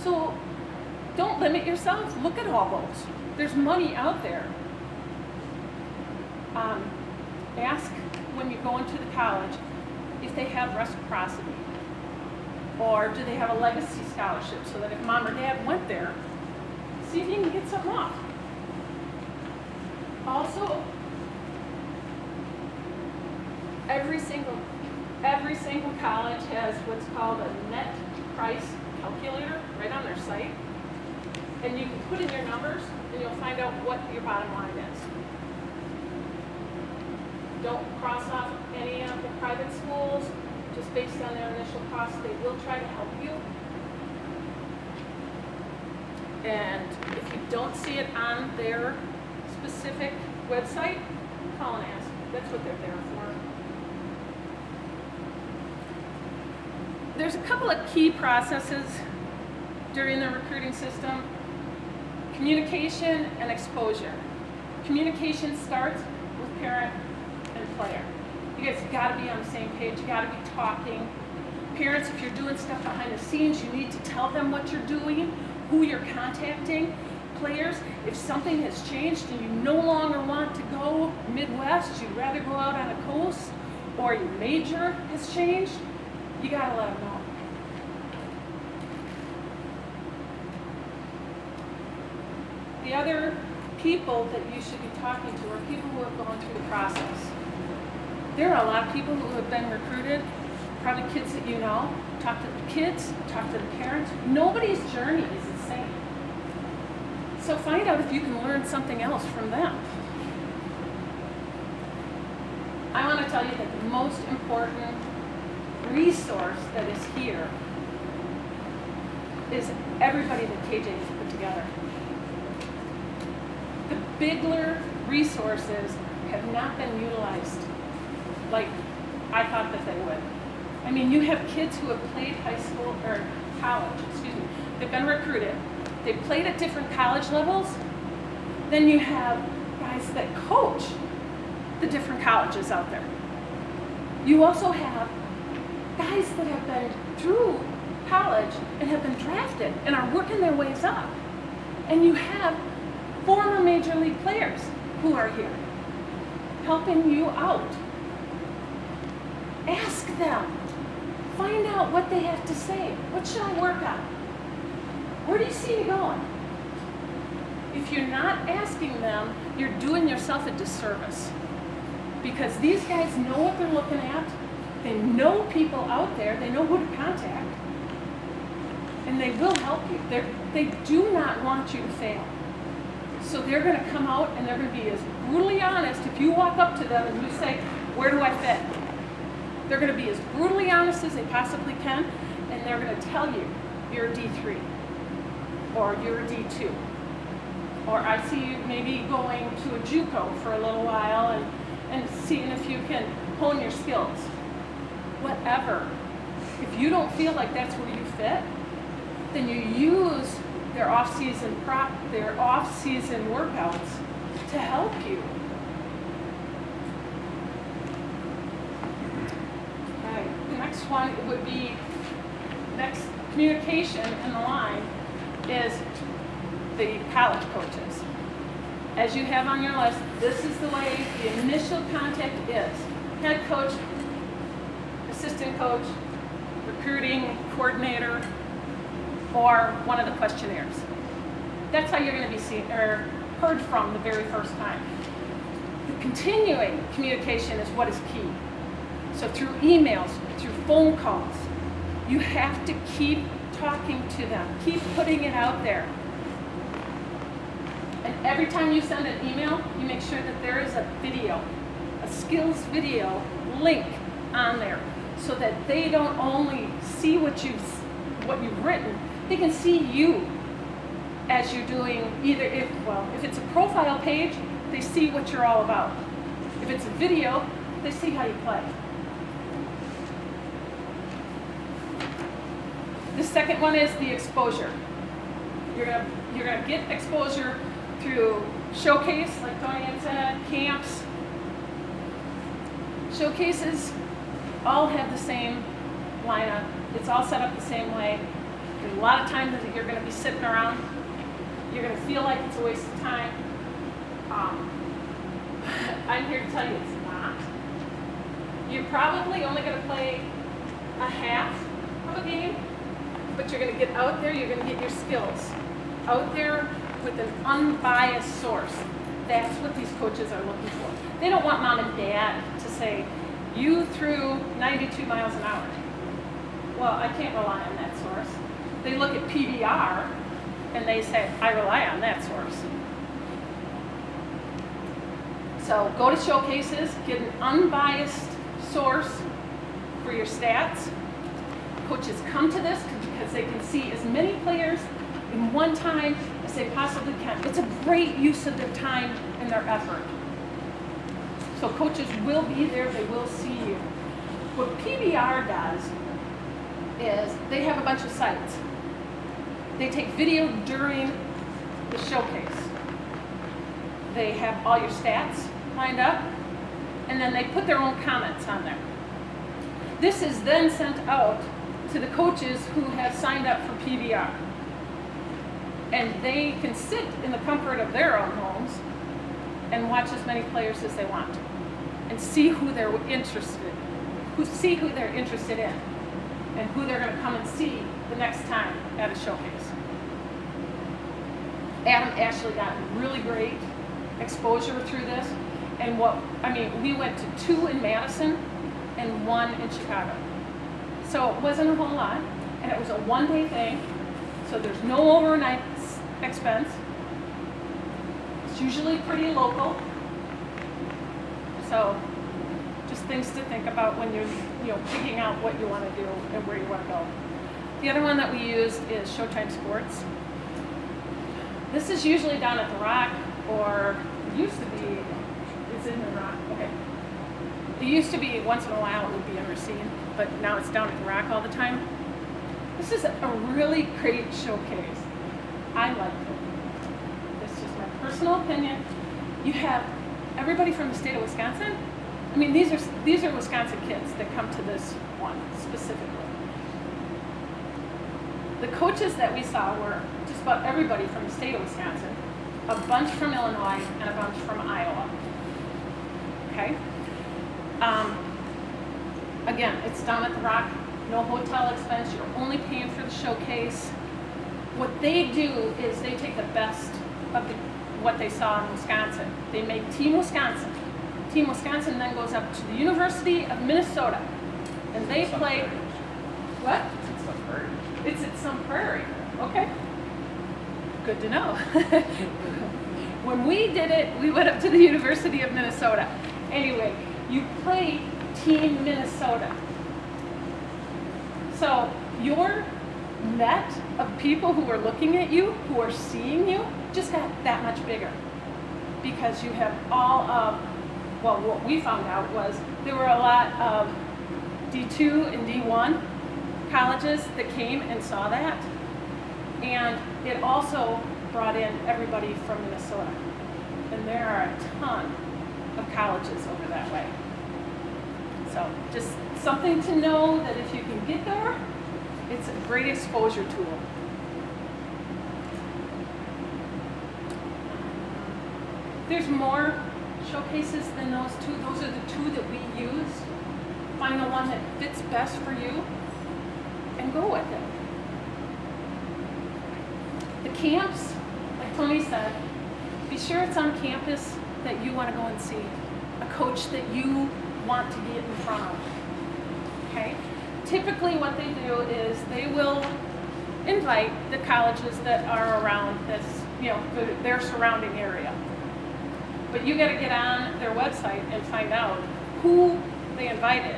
So don't limit yourself. Look at all those. There's money out there. Ask when you go into the college if they have reciprocity, or do they have a legacy scholarship so that if mom or dad went there, see if you can get something off. Also, every single college has what's called a net price calculator right on their site, and you can put in your numbers and you'll find out what your bottom line is. Don't cross off any of the private schools just based on their initial costs. They will try to help you. And if you don't see it on their specific website, call and ask. That's what they're there for. There's a couple of key processes during the recruiting system. Communication and exposure. Communication starts with parent and player. You guys got to be on the same page. You got to be talking. Parents, if you're doing stuff behind the scenes, you need to tell them what you're doing, who you're contacting. Players, if something has changed and you no longer want to go Midwest, you'd rather go out on the coast, or your major has changed, you got to let them know. The other people that you should be talking to are people who have gone through the process. There are a lot of people who have been recruited, probably kids that you know. Talk to the kids, talk to the parents. Nobody's journey is the same. So find out if you can learn something else from them. I want to tell you that the most important resource that is here is everybody that KJ has put together. The Bigler resources have not been utilized like I thought that they would. I mean, you have kids who have played high school or college, they've been recruited. They've played at different college levels. Then you have guys that coach the different colleges out there. You also have guys that have been through college and have been drafted and are working their ways up. And you have former major league players who are here helping you out. Ask them. Find out what they have to say. What should I work on? Where do you see me going? If you're not asking them, you're doing yourself a disservice. Because these guys know what they're looking at. They know people out there. They know who to contact. And they will help you. They do not want you to fail. So they're going to come out and they're going to be as brutally honest. If you walk up to them and you say, where do I fit? They're going to be as brutally honest as they possibly can. And they're going to tell you, you're a D3. Or you're a D2. Or I see you maybe going to a JUCO for a little while and seeing if you can hone your skills. Whatever. If you don't feel like that's where you fit, then you use their off-season workouts to help you. Okay. The next one would be next communication in the line is the college coaches. As you have on your list, this is the way the initial contact is. Head coach, assistant coach, recruiting coordinator, or one of the questionnaires. That's how you're going to be seen or heard from the very first time. The continuing communication is what is key. So through emails, through phone calls, you have to keep talking to them. Keep putting it out there. And every time you send an email, you make sure that there is a video, a skills video link on there, so that they don't only see what you've written, they can see you as you're doing if it's a profile page, they see what you're all about. If it's a video, they see how you play. The second one is the exposure. You're gonna get exposure through showcase, like Tony had said, camps. Showcases all have the same lineup. It's all set up the same way. There's a lot of times that you're gonna be sitting around. You're gonna feel like it's a waste of time. I'm here to tell you it's not. You're probably only gonna play a half of a game, but you're gonna get out there, you're gonna get your skills out there with an unbiased source. That's what these coaches are looking for. They don't want mom and dad to say, you threw 92 miles an hour. Well, I can't rely on that source. They look at PBR and they say, I rely on that source. So go to showcases, get an unbiased source for your stats. Coaches come to this because they can see as many players in one time as they possibly can. It's a great use of their time and their effort. So coaches will be there, they will see you. What PBR does is they have a bunch of sites. They take video during the showcase. They have all your stats lined up, and then they put their own comments on there. This is then sent out to the coaches who have signed up for PBR. And they can sit in the comfort of their own homes and watch as many players as they want and see who they're interested in and who they're going to come and see the next time at a showcase. Adam actually got really great exposure through this, and we went to 2 in Madison and 1 in Chicago. So it wasn't a whole lot, and it was a one-day thing, so there's no overnight expense. It's usually pretty local. So just things to think about when you're picking out what you want to do and where you want to go. The other one that we used is Showtime Sports. This is usually down at the Rock, or it used to be, it's in the Rock, okay. It used to be once in a while it would be in Racine, but now it's down at the Rock all the time. This is a really great showcase. I like it. This is just my personal opinion. You have everybody from the state of Wisconsin. I mean, these are Wisconsin kids that come to this one specifically. The coaches that we saw were just about everybody from the state of Wisconsin, a bunch from Illinois, and a bunch from Iowa. Okay? Again, it's down at the Rock, no hotel expense, you're only paying for the showcase. What they do is they take the best of what they saw in Wisconsin. They make Team Wisconsin. Team Wisconsin then goes up to the University of Minnesota, and they play. What? It's some prairie. It's at some prairie. Okay. Good to know. When we did it, we went up to the University of Minnesota. Anyway, you play Team Minnesota. So your net of people who are looking at you, who are seeing you, just got that much bigger. Because you have all of, well, what we found out was there were a lot of D2 and D1 colleges that came and saw that. And it also brought in everybody from Minnesota. And there are a ton of colleges over that way. So just something to know that if you can get there, it's a great exposure tool. There's more showcases than those 2. Those are the 2 that we used. Find the one that fits best for you and go with it. The camps, like Tony said, be sure it's on campus that you want to go and see. A coach that you want to get in front of. Okay? Typically what they do is they will invite the colleges that are around this, their surrounding area. But you gotta get on their website and find out who they invited.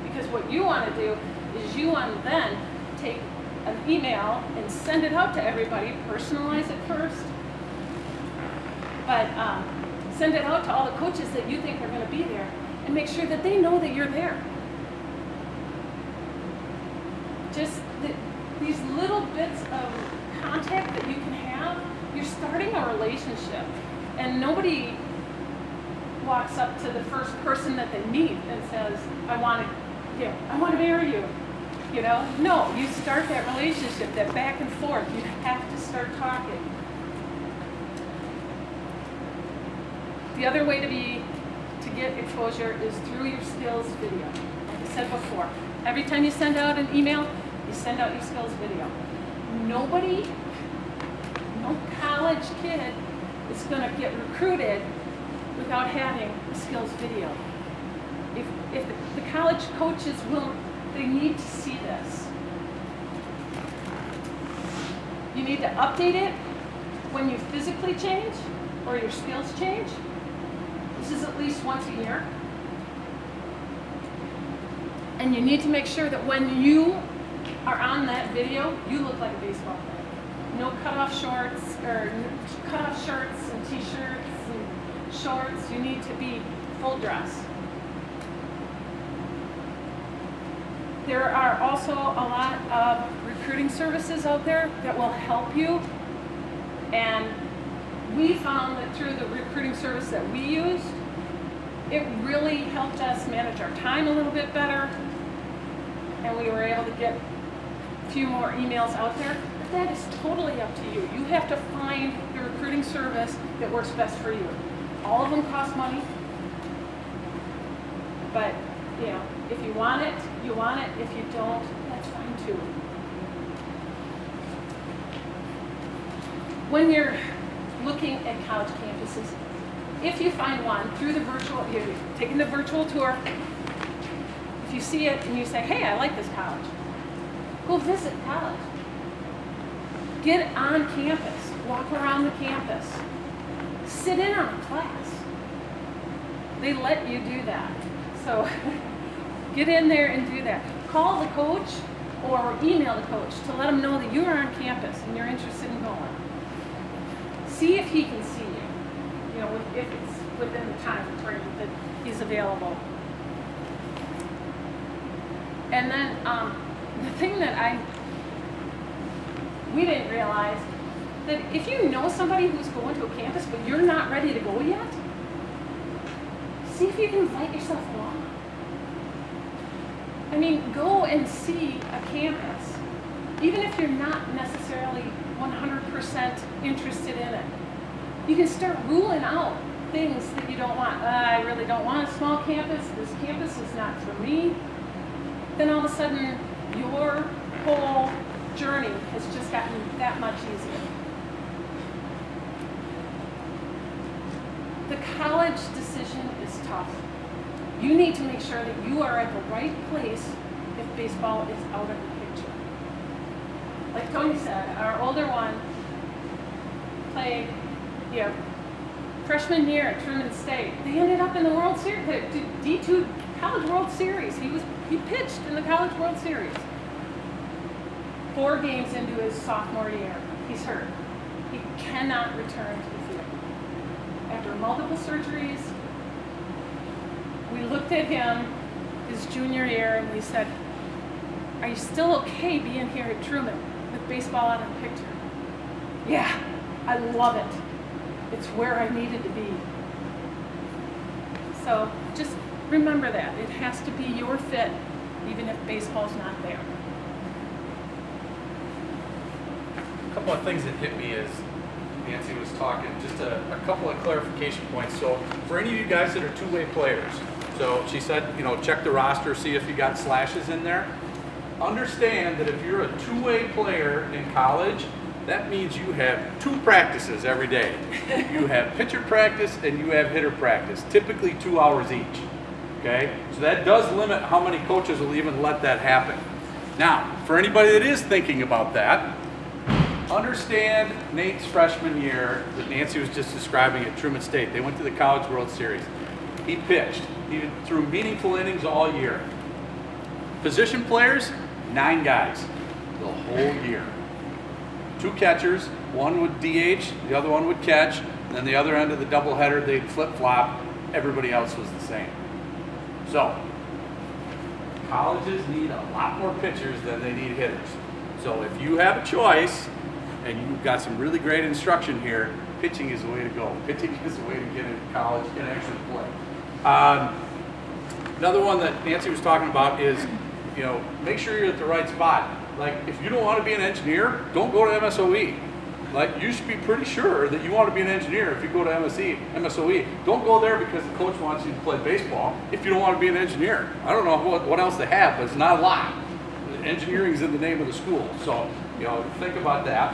Because what you wanna do is you wanna then take an email and send it out to everybody, personalize it first. But send it out to all the coaches that you think are gonna be there and make sure that they know that you're there. Just these little bits of contact that you can have, you're starting a relationship. And nobody walks up to the first person that they meet and says, I want to marry you. No, you start that relationship, that back and forth. You have to start talking. The other way to get exposure is through your skills video. Like I said before, every time you send out an email, you send out your skills video. No college kid is going to get recruited without having a skills video. If the college coaches they need to see this. You need to update it when you physically change or your skills change. This is at least once a year. And you need to make sure that when you are on that video, you look like a baseball player. No cutoff shorts or cutoff shirts and t-shirts and shorts. You need to be full dress. There are also a lot of recruiting services out there that will help you. And we found that through the recruiting service that we used, it really helped us manage our time a little bit better. And we were able to get a few more emails out there. But that is totally up to you. You have to find the recruiting service that works best for you. All of them cost money. But, if you want it, you want it. If you don't, that's fine too. When you're looking at college campuses, if you find one through the you're taking the virtual tour, if you see it and you say, hey, I like this college, go visit college. Get on campus, walk around the campus, sit in on a class. They let you do that. So get in there and do that. Call the coach or email the coach to let them know that you're on campus and you're interested in going. See if he can see you, if it's within the time frame that he's available. And then the thing that we didn't realize, that if you know somebody who's going to a campus but you're not ready to go yet, see if you can invite yourself along. Go and see a campus, even if you're not necessarily 100% interested in it. You can start ruling out things that you don't want. I really don't want a small campus. This campus is not for me. Then all of a sudden, your whole journey has just gotten that much easier. The college decision is tough. You need to make sure that you are at the right place if baseball is out of the picture. Like Tony said, our older one played, freshman year at Truman State. They ended up in the World Series, the D2 College World Series. He pitched in the College World Series. 4 games into his sophomore year, he's hurt. He cannot return to the field. After multiple surgeries, we looked at him his junior year and we said, are you still okay being here at Truman with baseball out of the picture? Yeah, I love it. It's where I needed to be. So just remember that. It has to be your fit, even if baseball's not there. A couple of things that hit me as Nancy was talking, just a couple of clarification points. So for any of you guys that are two-way players, so she said, check the roster, see if you got slashes in there. Understand that if you're a two-way player in college, that means you have 2 practices every day. You have pitcher practice and you have hitter practice, typically 2 hours each. Okay? So that does limit how many coaches will even let that happen. Now, for anybody that is thinking about that, understand Nate's freshman year that Nancy was just describing at Truman State. They went to the College World Series. He pitched. He threw meaningful innings all year. Position players, 9 guys the whole year. 2 catchers, one would DH, the other one would catch, and then the other end of the doubleheader, they'd flip-flop. Everybody else was the same. So, colleges need a lot more pitchers than they need hitters. So if you have a choice, and you've got some really great instruction here, pitching is the way to go. Pitching is the way to get into college and actually play. Another one that Nancy was talking about is, you know, make sure you're at the right spot. Like, if you don't want to be an engineer, don't go to MSOE. Like, you should be pretty sure that you want to be an engineer if you go to MSOE. Don't go there because the coach wants you to play baseball if you don't want to be an engineer. I don't know what else they have, but it's not a lot. Engineering is in the name of the school. So, you know, think about that.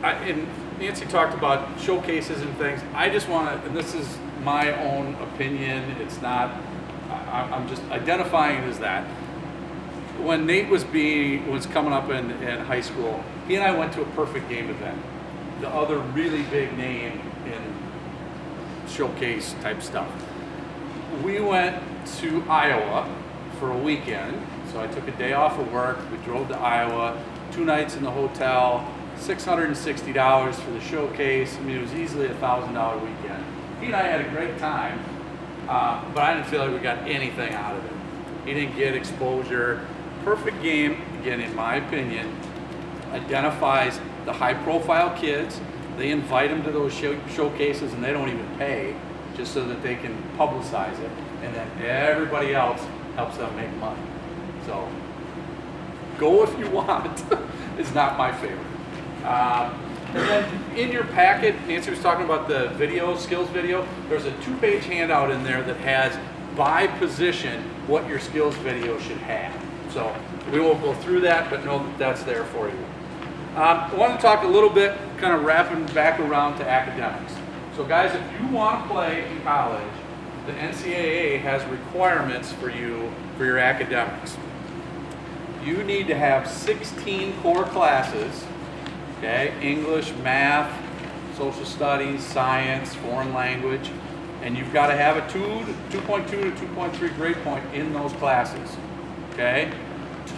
And Nancy talked about showcases and things. I just want to, and this is my own opinion, it's not, I'm just identifying it as that. When Nate was coming up in high school, he and I went to a perfect game event. The other really big name in showcase type stuff. We went to Iowa for a weekend. So I took a day off of work. We drove to Iowa, 2 nights in the hotel, $660 for the showcase. I mean, it was easily a $1,000 weekend. He and I had a great time, but I didn't feel like we got anything out of it. He didn't get exposure. Perfect game, again, in my opinion, identifies the high-profile kids. They invite them to those showcases, and they don't even pay, just so that they can publicize it. And then everybody else helps them make money. So, go if you want. It's not my favorite. And then in your packet, Nancy was talking about the video, skills video. There's a 2-page handout in there that has, by position, what your skills video should have. So, we won't go through that, but know that that's there for you. I want to talk a little bit, kind of wrapping back around to academics. So guys, if you want to play in college, the NCAA has requirements for you for your academics. You need to have 16 core classes, okay? English, math, social studies, science, foreign language, and you've got to have a 2.2 to 2.3 grade point in those classes, okay?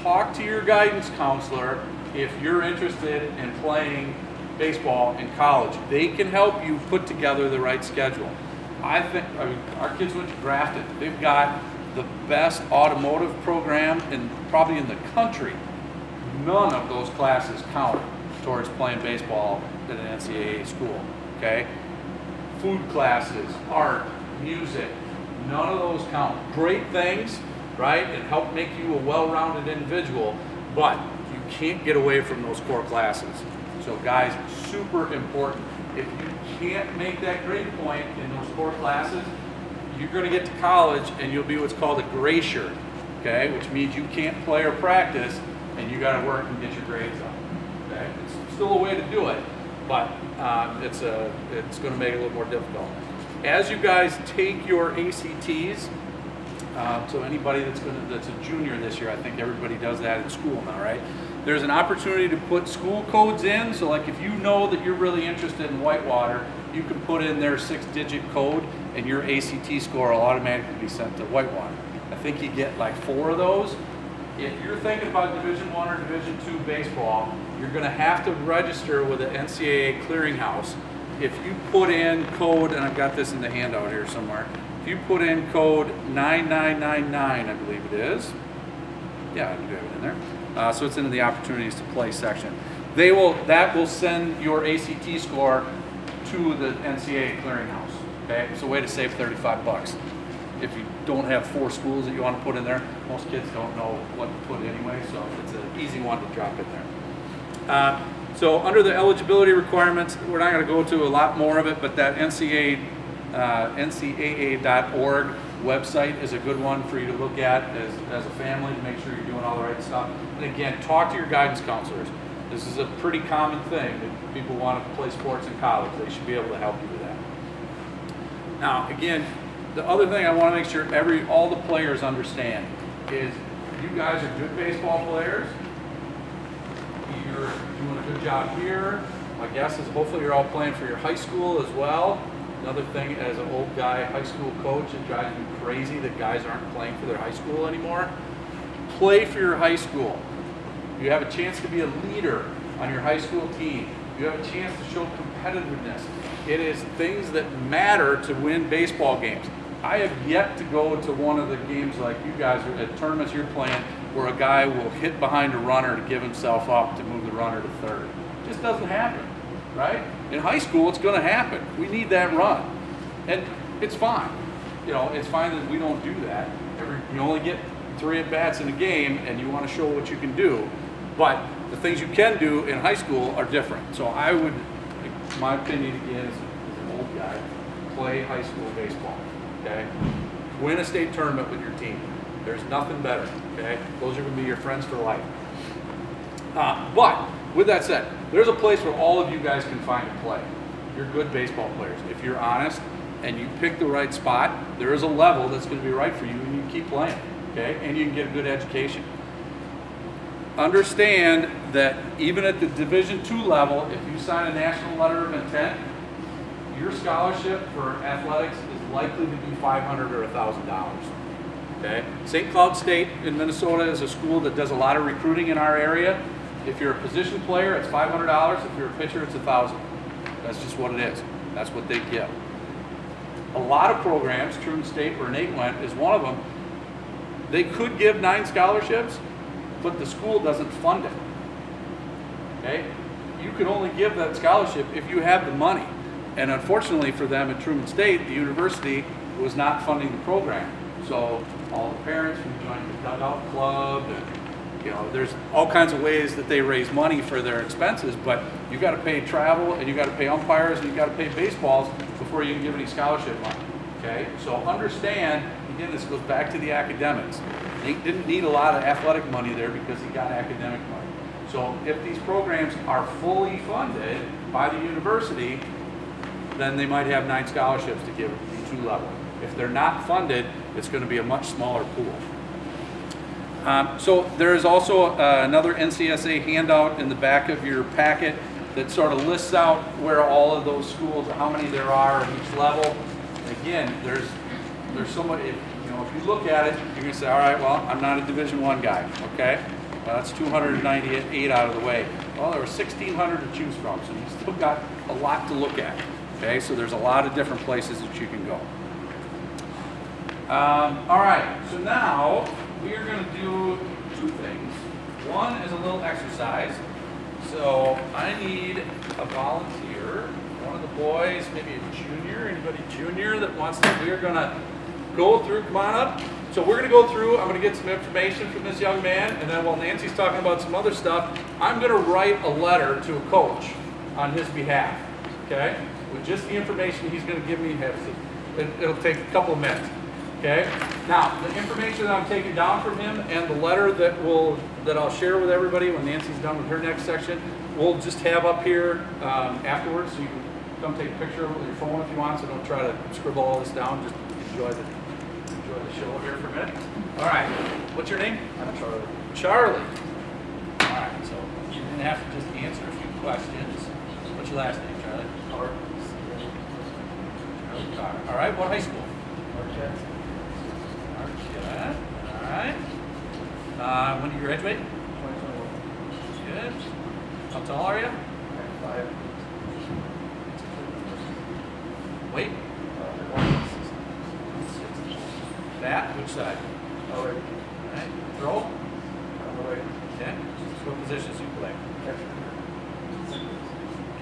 Talk to your guidance counselor if you're interested in playing baseball in college. They can help you put together the right schedule. I mean, our kids went to Grafton. They've got the best automotive program probably in the country. None of those classes count towards playing baseball at an NCAA school, okay? Food classes, art, music, none of those count. Great things, right, and help make you a well-rounded individual, but you can't get away from those core classes. So guys, super important. If you can't make that grade point in those core classes, you're going to get to college and you'll be what's called a gray shirt, okay? Which means you can't play or practice and you got to work and get your grades up, okay? It's still a way to do it, but it's going to make it a little more difficult. As you guys take your ACTs, so anybody that's a junior this year, I think everybody does that in school now, right? There's an opportunity to put school codes in. So like if you know that you're really interested in Whitewater, you can put in their 6-digit code and your ACT score will automatically be sent to Whitewater. I think you get like 4 of those. If you're thinking about Division I or Division II baseball, you're gonna have to register with the NCAA clearinghouse. If you put in code, and I've got this in the handout here somewhere, if you put in code 9999, I believe it is. Yeah, I can do it in there. So it's in the opportunities to play section. That will send your ACT score to the NCAA clearinghouse. Okay, it's a way to save $35. If you don't have 4 schools that you want to put in there, most kids don't know what to put anyway, so it's an easy one to drop in there. So under the eligibility requirements, we're not going to go to a lot more of it, but that NCAA.org website is a good one for you to look at as a family to make sure you're doing all the right stuff. And again, talk to your guidance counselors. This is a pretty common thing that people want to play sports in college. They should be able to help you with that. Now, again, the other thing I want to make sure all the players understand is you guys are good baseball players. You're doing a good job here. My guess is hopefully you're all playing for your high school as well. Another thing, as an old guy, high school coach, it drives me crazy that guys aren't playing for their high school anymore. Play for your high school. You have a chance to be a leader on your high school team. You have a chance to show competitiveness. It is things that matter to win baseball games. I have yet to go to one of the games like you guys, at tournaments you're playing, where a guy will hit behind a runner to give himself up to move the runner to third. It just doesn't happen, right? In high school, it's going to happen. We need that run. And it's fine. You know, it's fine that we don't do that. You only get 3 at-bats in a game, and you want to show what you can do. But the things you can do in high school are different. So I would, my opinion again, as an old guy, play high school baseball, okay? Win a state tournament with your team. There's nothing better, okay? Those are going to be your friends for life. But with that said, there's a place where all of you guys can find a play. You're good baseball players. If you're honest and you pick the right spot, there is a level that's going to be right for you, and you keep playing, okay? And you can get a good education. Understand that even at the Division II level, if you sign a national letter of intent, your scholarship for athletics is likely to be $500 or $1,000. Okay? St. Cloud State in Minnesota is a school that does a lot of recruiting in our area. If you're a position player, it's $500. If you're a pitcher, it's $1,000. That's just what it is. That's what they give. A lot of programs, Truman State, where Nate went, is one of them. They could give 9 scholarships, but the school doesn't fund it. Okay? You can only give that scholarship if you have the money. And unfortunately for them at Truman State, the university was not funding the program. So all the parents who joined the dugout club, and you know, there's all kinds of ways that they raise money for their expenses, but you got to pay travel, and you got to pay umpires, and you got to pay baseballs before you can give any scholarship money. Okay? So understand, again, this goes back to the academics. Nate didn't need a lot of athletic money there because he got academic money. So if these programs are fully funded by the university, then they might have 9 scholarships to give at the 2 level. If they're not funded, it's going to be a much smaller pool. So there is also another NCSA handout in the back of your packet that sort of lists out where all of those schools, how many there are at each level. And again, there's so much. If you look at it, you're going to say, all right, well, I'm not a Division I guy, okay? Well, that's 298 out of the way. Well, there were 1,600 to choose from, so you've still got a lot to look at, okay? So there's a lot of different places that you can go. All right, so now we are going to do 2 things. One is a little exercise. So I need a volunteer, one of the boys, maybe a junior, anybody junior that wants to. We are going to go through, come on up. So we're going to go through, I'm going to get some information from this young man, and then while Nancy's talking about some other stuff, I'm going to write a letter to a coach on his behalf, okay? With just the information he's going to give me, it'll take a couple of minutes, okay? Now, the information that I'm taking down from him and the letter that I'll share with everybody when Nancy's done with her next section, we'll just have up here afterwards, so you can come take a picture of it with your phone if you want, so don't try to scribble all this down, just enjoy the show here for a minute. All right, what's your name? I'm Charlie. Charlie. All right, so you're going to have to just answer a few questions. What's your last name, Charlie? Carr. Charlie Carr. All right, what high school? Marquette. Marquette. All right. When did you graduate? 2021. Good. How tall are you? 5. Weight? 1. Bat? Which side? Oh, wait. All right. Throw? Oh, wait. Okay. What positions do you play? Okay.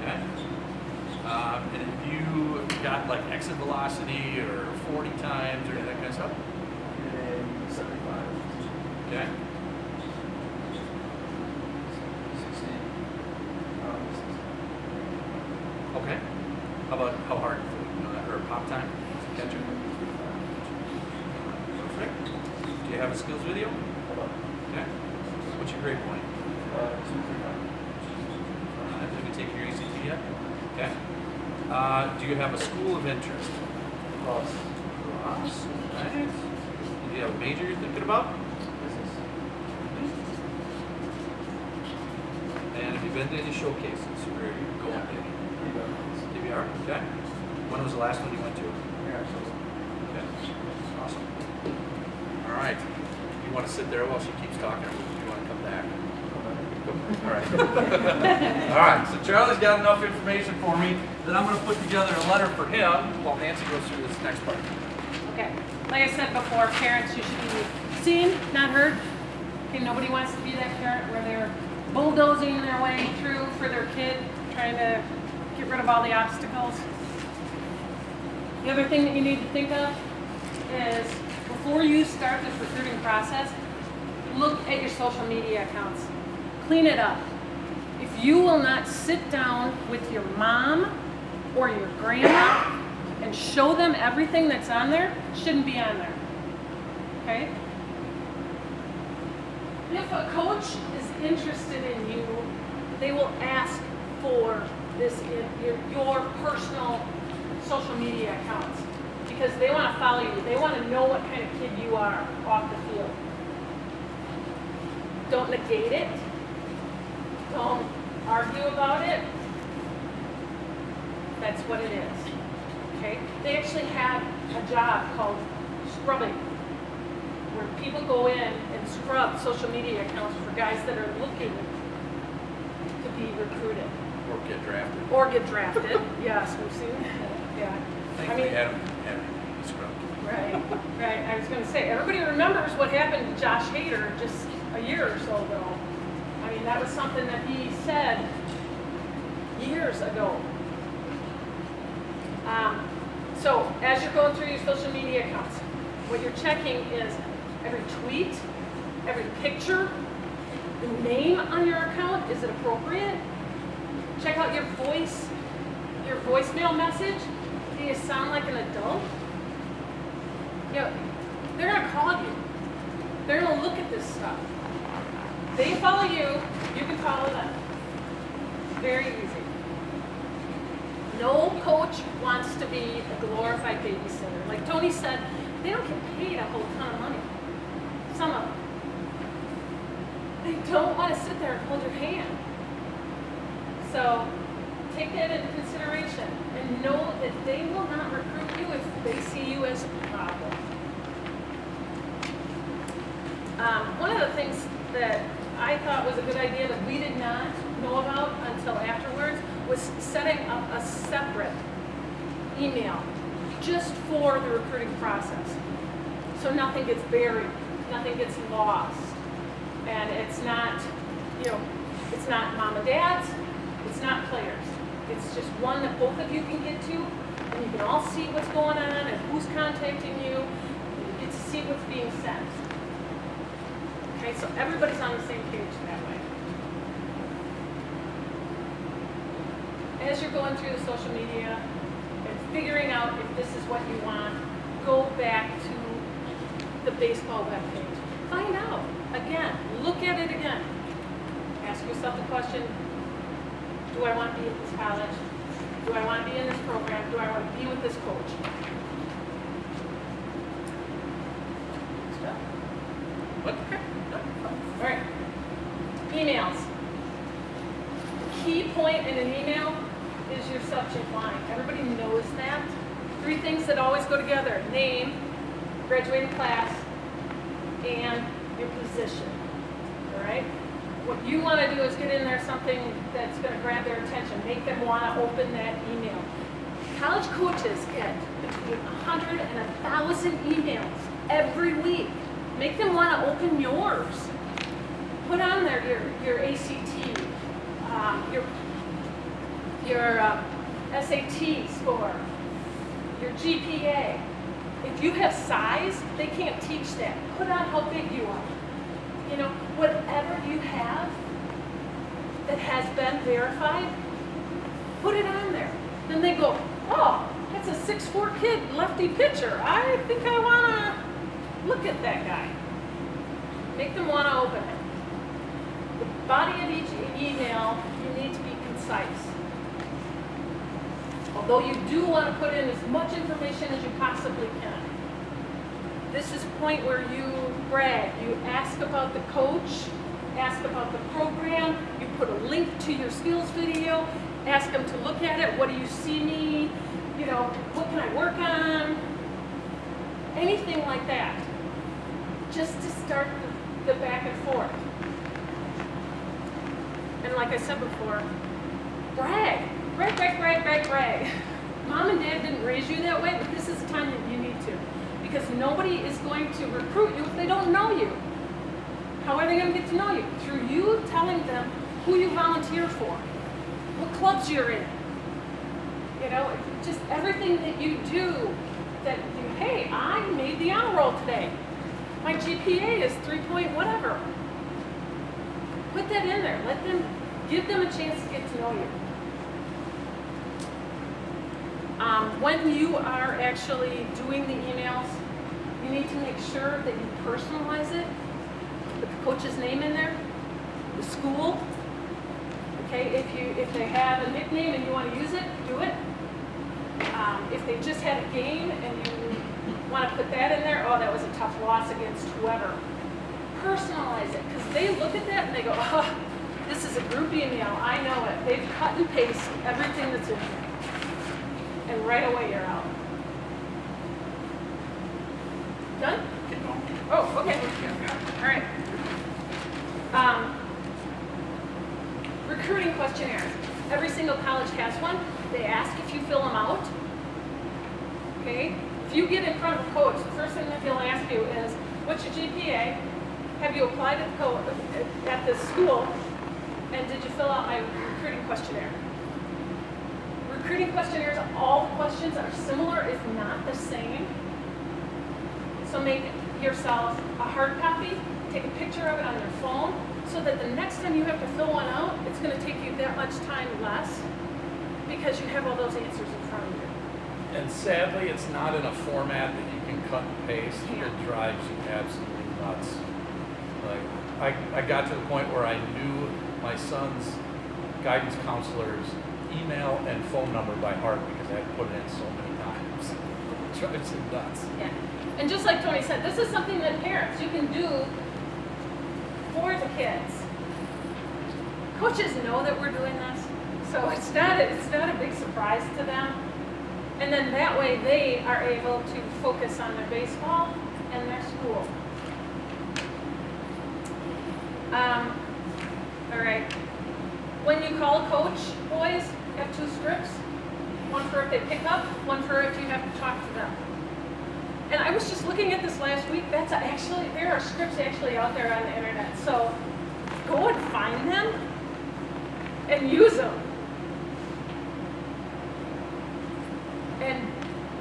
And have you got like exit velocity or 40 times or any of that kind of stuff? 75. Okay. 16. Okay. How about how hard? Or pop time? Catcher? Perfect. Do you have a skills video? Okay. What's your grade point? 235. Have you taken your ACT yet? Okay. Do you have a school of interest? Cross. Ross. Right. Do you have a major you're thinking about? Business. been to any showcases where you go and maybe? DVR, okay. When was the last one you went to? Okay, awesome. All right, you want to sit there while she keeps talking, or do you want to come back? All right. All right, so Charlie's got enough information for me that I'm going to put together a letter for him while Nancy goes through this next part. Okay, like I said before, parents, you should be seen, not heard. Okay, nobody wants to be that parent where they're bulldozing their way through for their kid, trying to get rid of all the obstacles. The other thing that you need to think of is before you start this recruiting process, look at your social media accounts. Clean it up. If you will not sit down with your mom or your grandma and show them everything that's on there, it shouldn't be on there. Okay? If a coach is interested in you, they will ask for this in your personal social media accounts because they want to follow you. They want to know what kind of kid you are off the field. Don't negate it. Don't argue about it. That's what it is. Okay? They actually have a job called scrubbing, where people go in and scrub social media accounts for guys that are looking to be recruited. Or get drafted. Or get drafted. Yes, we've seen that. Yeah. Thankfully, Adam scrubbed. Right, right. I was going to say, everybody remembers what happened to Josh Hader just a year or so ago. I mean, that was something that he said years ago. So, as you're going through your social media accounts, what you're checking is every tweet, every picture, the name on your account, is it appropriate? Check out your voicemail message. Do you sound like an adult? You know, they're gonna call you. They're gonna look at this stuff. They follow you, you can follow them. Very easy. No coach wants to be a glorified babysitter. Like Tony said, they don't get paid a whole ton of money. Some of them. They don't want to sit there and hold your hand. So take that into consideration and know that they will not recruit you if they see you as a problem. One of the things that I thought was a good idea that we did not know about until afterwards was setting up a separate email just for the recruiting process. So nothing gets buried, nothing gets lost. And it's not, it's not mom and dad's, it's not players. It's just one that both of you can get to, and you can all see what's going on and who's contacting you. You get to see what's being sent. Okay, so everybody's on the same page that way. As you're going through the social media and figuring out if this is what you want, go back to the baseball webpage. Find out. Again, look at it again. Ask yourself the question, do I want to be at this college? Do I want to be in this program? Do I want to be with this coach? What? All right. Emails. The key point in an email is your subject line. Everybody knows that. 3 things that always go together: name, graduating class, and your position. All right? What you want to do is get in there something that's going to grab their attention, make them want to open that email. College coaches get between 100 and 1,000 emails every week. Make them want to open yours. Put on there your ACT, your SAT score, your GPA. If you have size, they can't teach that. Put on how big you are. Whatever you have that has been verified, put it on there. Then they go, oh, that's a 6'4" kid, lefty pitcher. I think I want to look at that guy. Make them want to open it. The body of each email, you need to be concise. Although you do want to put in as much information as you possibly can. This is a point where you brag. You ask about the coach ask about the program, you put a link to your skills video, ask them to look at it, what do you see me, you know, what can I work on, anything like that, just to start the back and forth. And like I said before, brag. Mom and Dad didn't raise you that way, but this is the time that you need to. Because nobody is going to recruit you if they don't know you. How are they going to get to know you? Through you telling them who you volunteer for, what clubs you're in. You know, just everything that you do, that you, hey, I made the honor roll today. My GPA is 3 point whatever. Put that in there. Let them, give them a chance to get to know you. When you are actually doing the emails, you need to make sure that you personalize it. Put the coach's name in there, the school. Okay, if they have a nickname and you want to use it, do it. If they just had a game and you want to put that in there, oh, that was a tough loss against whoever. Personalize it, because they look at that and they go, oh, this is a group email, I know it. They've cut and pasted everything that's in here. And right away you're out. Done? Oh, okay. All right. Recruiting questionnaires. Every single college has one. They ask if you fill them out. Okay? If you get in front of a coach, the first thing that they'll ask you is, what's your GPA? Have you applied at this school? And did you fill out my recruiting questionnaire? Recruiting questionnaires, all the questions are similar, if not the same. So make yourself a hard copy, take a picture of it on your phone, so that the next time you have to fill one out, it's going to take you that much time less, because you have all those answers in front of you. And sadly, it's not in a format that you can cut and paste. Yeah. It drives you absolutely nuts. Like, I got to the point where I knew my son's guidance counselor's email and phone number by heart because I had put it in so many times. It drives you nuts. Yeah. And just like Tony said, this is something that parents, you can do for the kids. Coaches know that we're doing this, so it's not a big surprise to them. And then that way they are able to focus on their baseball and their school. All right. When you call a coach, boys, you have 2 scripts. One for if they pick up, one for if you have to talk to them. And I was just looking at this last week. That's actually, there are scripts actually out there on the internet. So go and find them and use them. And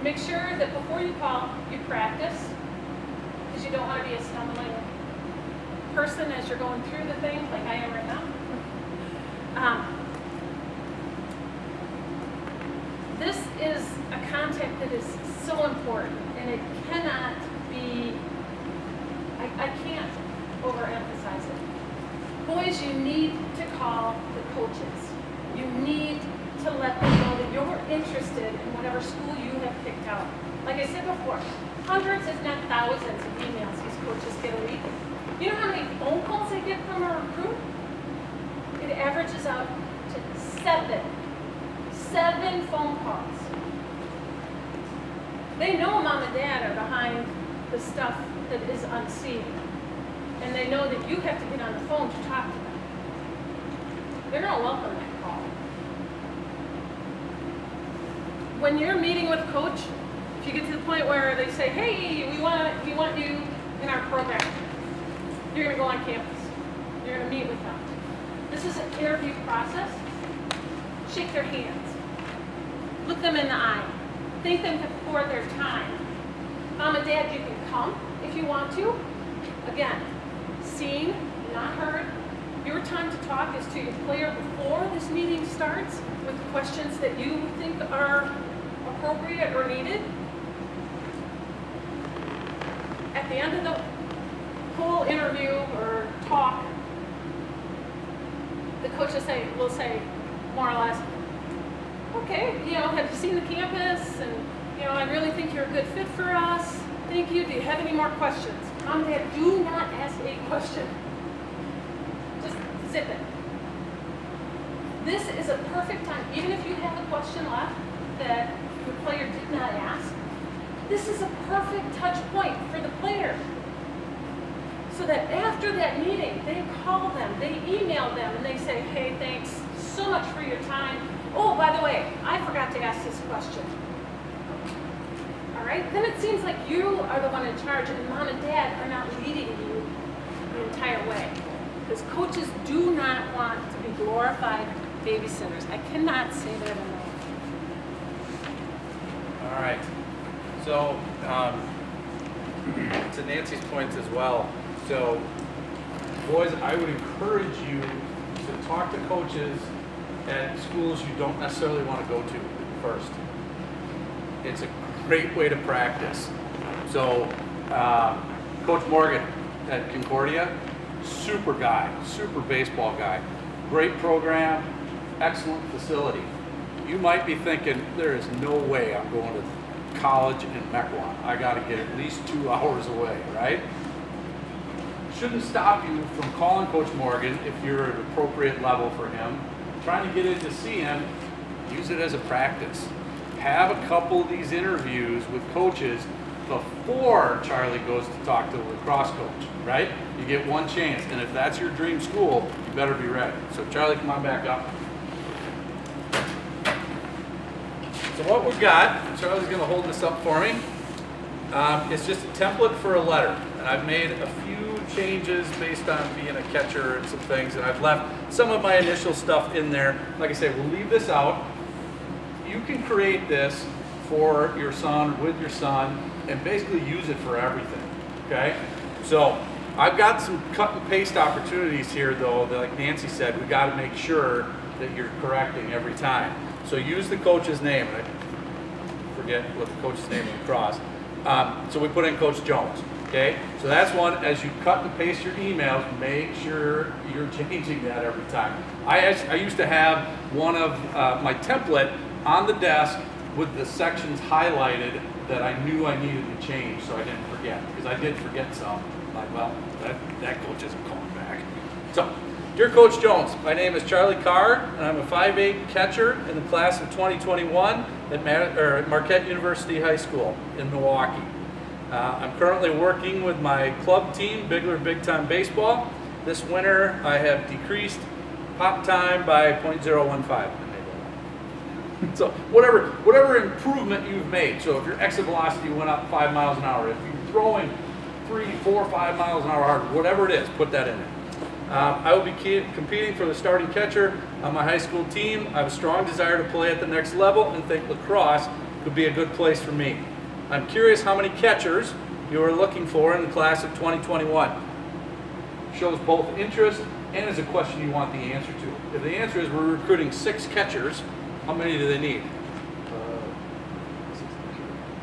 make sure that before you call, you practice, because you don't want to be a stumbling person as you're going through the thing, like I am right now. This is a contact that is so important, and it cannot be, I can't overemphasize it. Boys, you need to call the coaches. You need to let them know that you're interested in whatever school you have picked out. Like I said before, hundreds if not thousands of emails these coaches get a week. You know how many phone calls they get from a recruit? It averages out to 7 phone calls. They know mom and dad are behind the stuff that is unseen. And they know that you have to get on the phone to talk to them. They're going to welcome that call. When you're meeting with a coach, if you get to the point where they say, hey, we want you in our program, you're going to go on campus. You're going to meet with them. This is an interview process. Shake their hands. Look them in the eye. Thank them for their time. Mom and Dad, you can come if you want to. Again, seen, not heard. Your time to talk is to your player before this meeting starts with questions that you think are appropriate or needed. At the end of the whole interview or talk, the coach will say more or less, okay, have you seen the campus? And, I really think you're a good fit for us. Thank you. Do you have any more questions? Mom and Dad, do not ask a question. zip it. This is a perfect time, even if you have a question left that the player did not ask, this is a perfect touch point for the player. So that after that meeting, they call them, they email them, and they say, hey, thanks so much for your time. Oh, by the way, I forgot to ask this question. All right, then it seems like you are the one in charge and mom and dad are not leading you the entire way. Because coaches do not want to be glorified babysitters. I cannot say that enough. All right. So, to Nancy's points as well. So, boys, I would encourage you to talk to coaches at schools you don't necessarily want to go to first. It's a great way to practice. So, Coach Morgan at Concordia, super guy, super baseball guy, great program, excellent facility. You might be thinking, there is no way I'm going to college in Mequon. I got to get at least 2 hours away, right? Shouldn't stop you from calling Coach Morgan if you're at an appropriate level for him, trying to get in to see him. Use it as a practice. Have a couple of these interviews with coaches before Charlie goes to talk to the lacrosse coach, right? You get one chance, and if that's your dream school, you better be ready. So Charlie, come on back up. So what we've got, Charlie's gonna hold this up for me. It's just a template for a letter, and I've made a few changes based on being a catcher and some things, and I've left some of my initial stuff in there. Like I say, we'll leave this out. You can create this for your son, with your son, and basically use it for everything, okay? So I've got some cut and paste opportunities here though, that like Nancy said, we gotta make sure that you're correcting every time. So use the coach's name, and I forget what the coach's name is across. So we put in Coach Jones, okay? So that's one, as you cut and paste your emails, make sure you're changing that every time. I used to have one of my template on the desk with the sections highlighted that I knew I needed to change so I didn't forget, because I did forget some. I'm like, well, that coach isn't calling back. So, dear Coach Jones, my name is Charlie Carr, and I'm a 5'8" catcher in the class of 2021 at Marquette University High School in Milwaukee. I'm currently working with my club team, Bigler Big Time Baseball. This winter, I have decreased pop time by .015. So whatever improvement you've made, so if your exit velocity went up 5 miles an hour, if you're throwing 3, 4, 5 miles an hour hard, whatever it is, put that in there. I will be competing for the starting catcher on my high school team. I have a strong desire to play at the next level and think lacrosse could be a good place for me. I'm curious how many catchers you are looking for in the class of 2021. Shows both interest and is a question you want the answer to. If the answer is we're recruiting 6 catchers, how many do they need?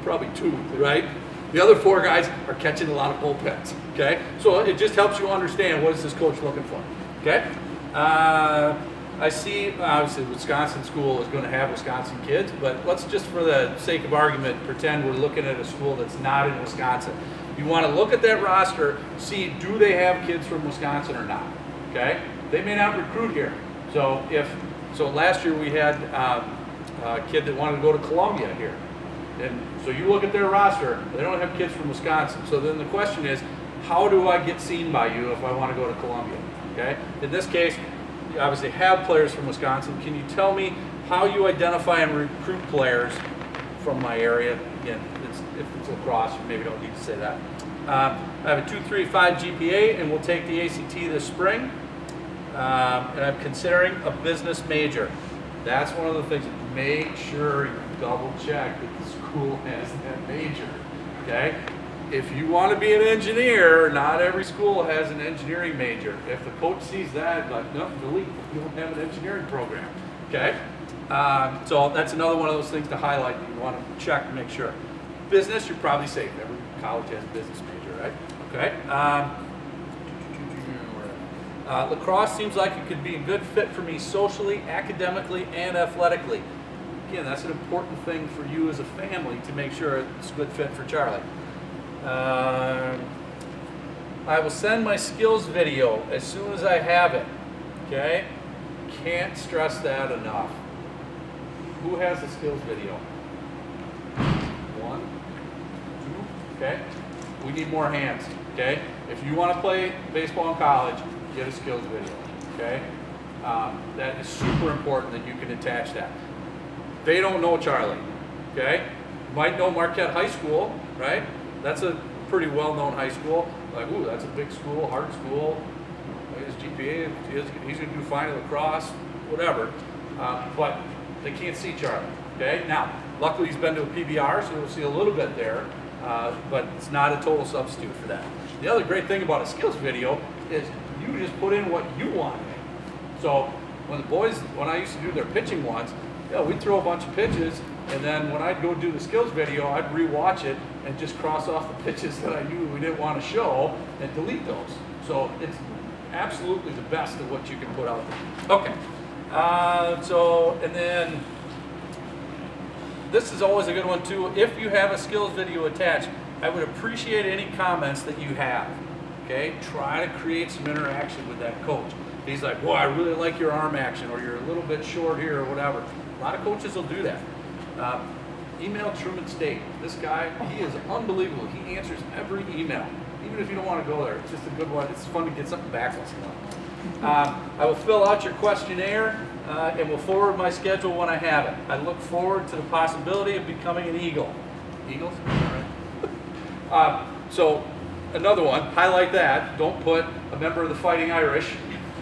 Probably 2, right? The other 4 guys are catching a lot of bullpens, okay? So it just helps you understand what is this coach looking for, okay? I see, obviously, Wisconsin school is going to have Wisconsin kids, but let's just, for the sake of argument, pretend we're looking at a school that's not in Wisconsin. You want to look at that roster, see do they have kids from Wisconsin or not, okay? They may not recruit here. So last year we had a kid that wanted to go to Columbia here. And so you look at their roster, they don't have kids from Wisconsin. So then the question is, how do I get seen by you if I want to go to Columbia? Okay? In this case, you obviously have players from Wisconsin. Can you tell me how you identify and recruit players from my area? Again, if it's lacrosse, you maybe don't need to say that. I have a 2.35 GPA and we'll take the ACT this spring. And I'm considering a business major. That's one of the things. Make sure you double check that the school has that major, okay? If you want to be an engineer, not every school has an engineering major. If the coach sees that, like, no, delete, you don't have an engineering program, okay? So that's another one of those things to highlight that you want to check and make sure. Business, you're probably safe. Every college has a business major, right? Okay. Lacrosse seems like it could be a good fit for me socially, academically, and athletically. Again, that's an important thing for you as a family to make sure it's a good fit for Charlie. I will send my skills video as soon as I have it. okay? Can't stress that enough. Who has a skills video? 1, 2, okay? We need more hands, okay? If you want to play baseball in college, get a skills video, okay? That is super important that you can attach that. They don't know Charlie, okay? You might know Marquette High School, right? That's a pretty well-known high school. Like, ooh, that's a big school, hard school. His GPA, he's going to do fine in lacrosse, whatever. But they can't see Charlie, okay? Now, luckily he's been to a PBR, so we'll see a little bit there, but it's not a total substitute for that. The other great thing about a skills video is you just put in what you want. So when I used to do their pitching ones, yeah, we'd throw a bunch of pitches, and then when I'd go do the skills video, I'd rewatch it and just cross off the pitches that I knew we didn't want to show and delete those. So it's absolutely the best of what you can put out there. Okay, and then this is always a good one too. If you have a skills video attached, I would appreciate any comments that you have. Okay, try to create some interaction with that coach. He's like, boy, I really like your arm action, or you're a little bit short here, or whatever. A lot of coaches will do that. Email Truman State. This guy, he is unbelievable. He answers every email, even if you don't want to go there. It's just a good one. It's fun to get something back once in a while. I will fill out your questionnaire and will forward my schedule when I have it. I look forward to the possibility of becoming an Eagle. Eagles? All right. So another one, highlight that. Don't put a member of the Fighting Irish.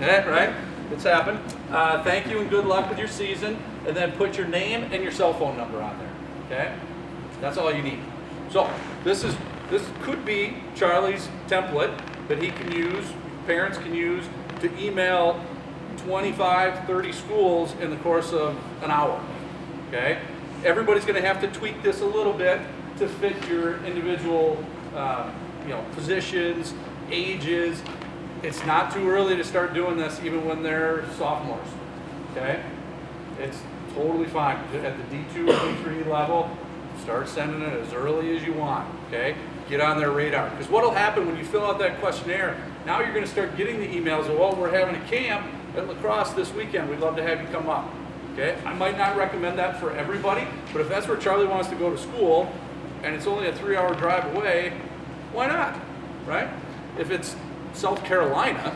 Right? It's happened. Thank you and good luck with your season. And then put your name and your cell phone number on there. Okay? That's all you need. So this could be Charlie's template that he can use, parents can use to email 25, 30 schools in the course of an hour. Okay? Everybody's going to have to tweak this a little bit to fit your individual positions, ages. It's not too early to start doing this even when they're sophomores, okay? It's totally fine. At the D2 or D3 level, start sending it as early as you want, okay? Get on their radar. Because what will happen when you fill out that questionnaire, now you're going to start getting the emails of, well, we're having a camp at lacrosse this weekend. We'd love to have you come up, okay? I might not recommend that for everybody, but if that's where Charlie wants to go to school and it's only a 3-hour drive away, why not, right? If it's South Carolina,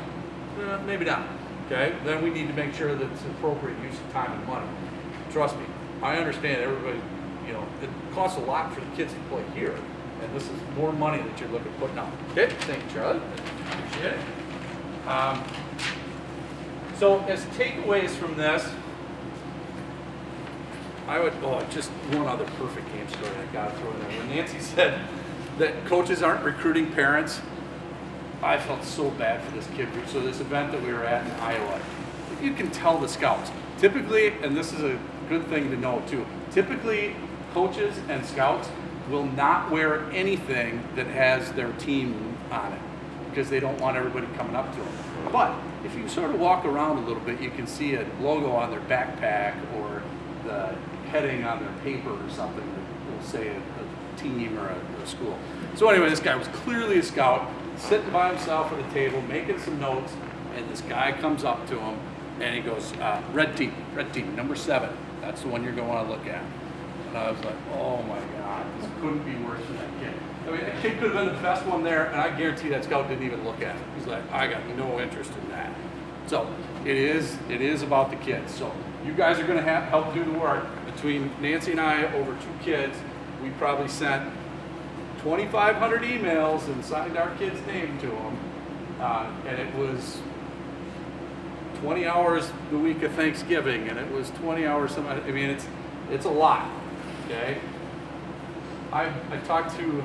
maybe not, okay? Then we need to make sure that it's appropriate use of time and money. Trust me, I understand everybody, it costs a lot for the kids to play here, and this is more money that you're looking at putting out. Okay, thank you, Charlie. Appreciate it. So as takeaways from this, just one other perfect game story I got to throw in there. When Nancy said that coaches aren't recruiting parents, I felt so bad for this kid. So this event that we were at in Iowa, you can tell the scouts. Typically, and this is a good thing to know too, typically coaches and scouts will not wear anything that has their team on it because they don't want everybody coming up to them. But if you sort of walk around a little bit, you can see a logo on their backpack or the heading on their paper or something that will say a team or a school. So anyway, this guy was clearly a scout, sitting by himself at a table, making some notes, and this guy comes up to him, and he goes, red team, number 7. That's the one you're going to want to look at. And I was like, oh my God, this couldn't be worse than that kid. I mean, that kid could have been the best one there, and I guarantee that scout didn't even look at it. He's like, I got no interest in that. So it is about the kids. So you guys are going to help do the work. Between Nancy and I, over 2 kids, we probably sent 2,500 emails and signed our kid's name to them, and it was 20 hours the week of Thanksgiving, and it was 20 hours. I mean, it's a lot. Okay. I talked to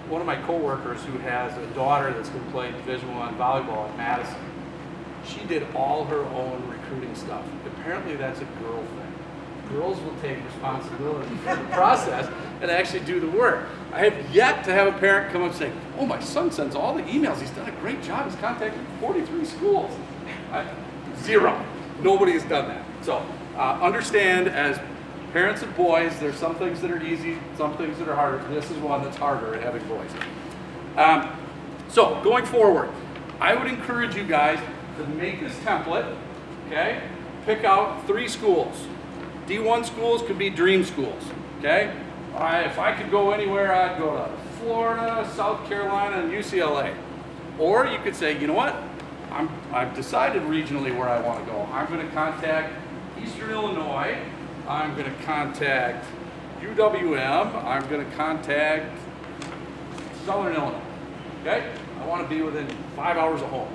one of my coworkers who has a daughter that's going to play Division I volleyball at Madison. She did all her own recruiting stuff. Apparently, that's a girl thing. Girls will take responsibility for the process and actually do the work. I have yet to have a parent come up and say, oh, my son sends all the emails. He's done a great job. He's contacted 43 schools. 0. Nobody has done that. So understand, as parents of boys, there's some things that are easy, some things that are harder. This is one that's harder at having boys. So going forward, I would encourage you guys, to make this template, okay, pick out 3 schools. D1 schools could be dream schools, okay? If I could go anywhere, I'd go to Florida, South Carolina, and UCLA. Or you could say, you know what? I've decided regionally where I want to go. I'm going to contact Eastern Illinois. I'm going to contact UWM. I'm going to contact Southern Illinois, okay? I want to be within 5 hours of home.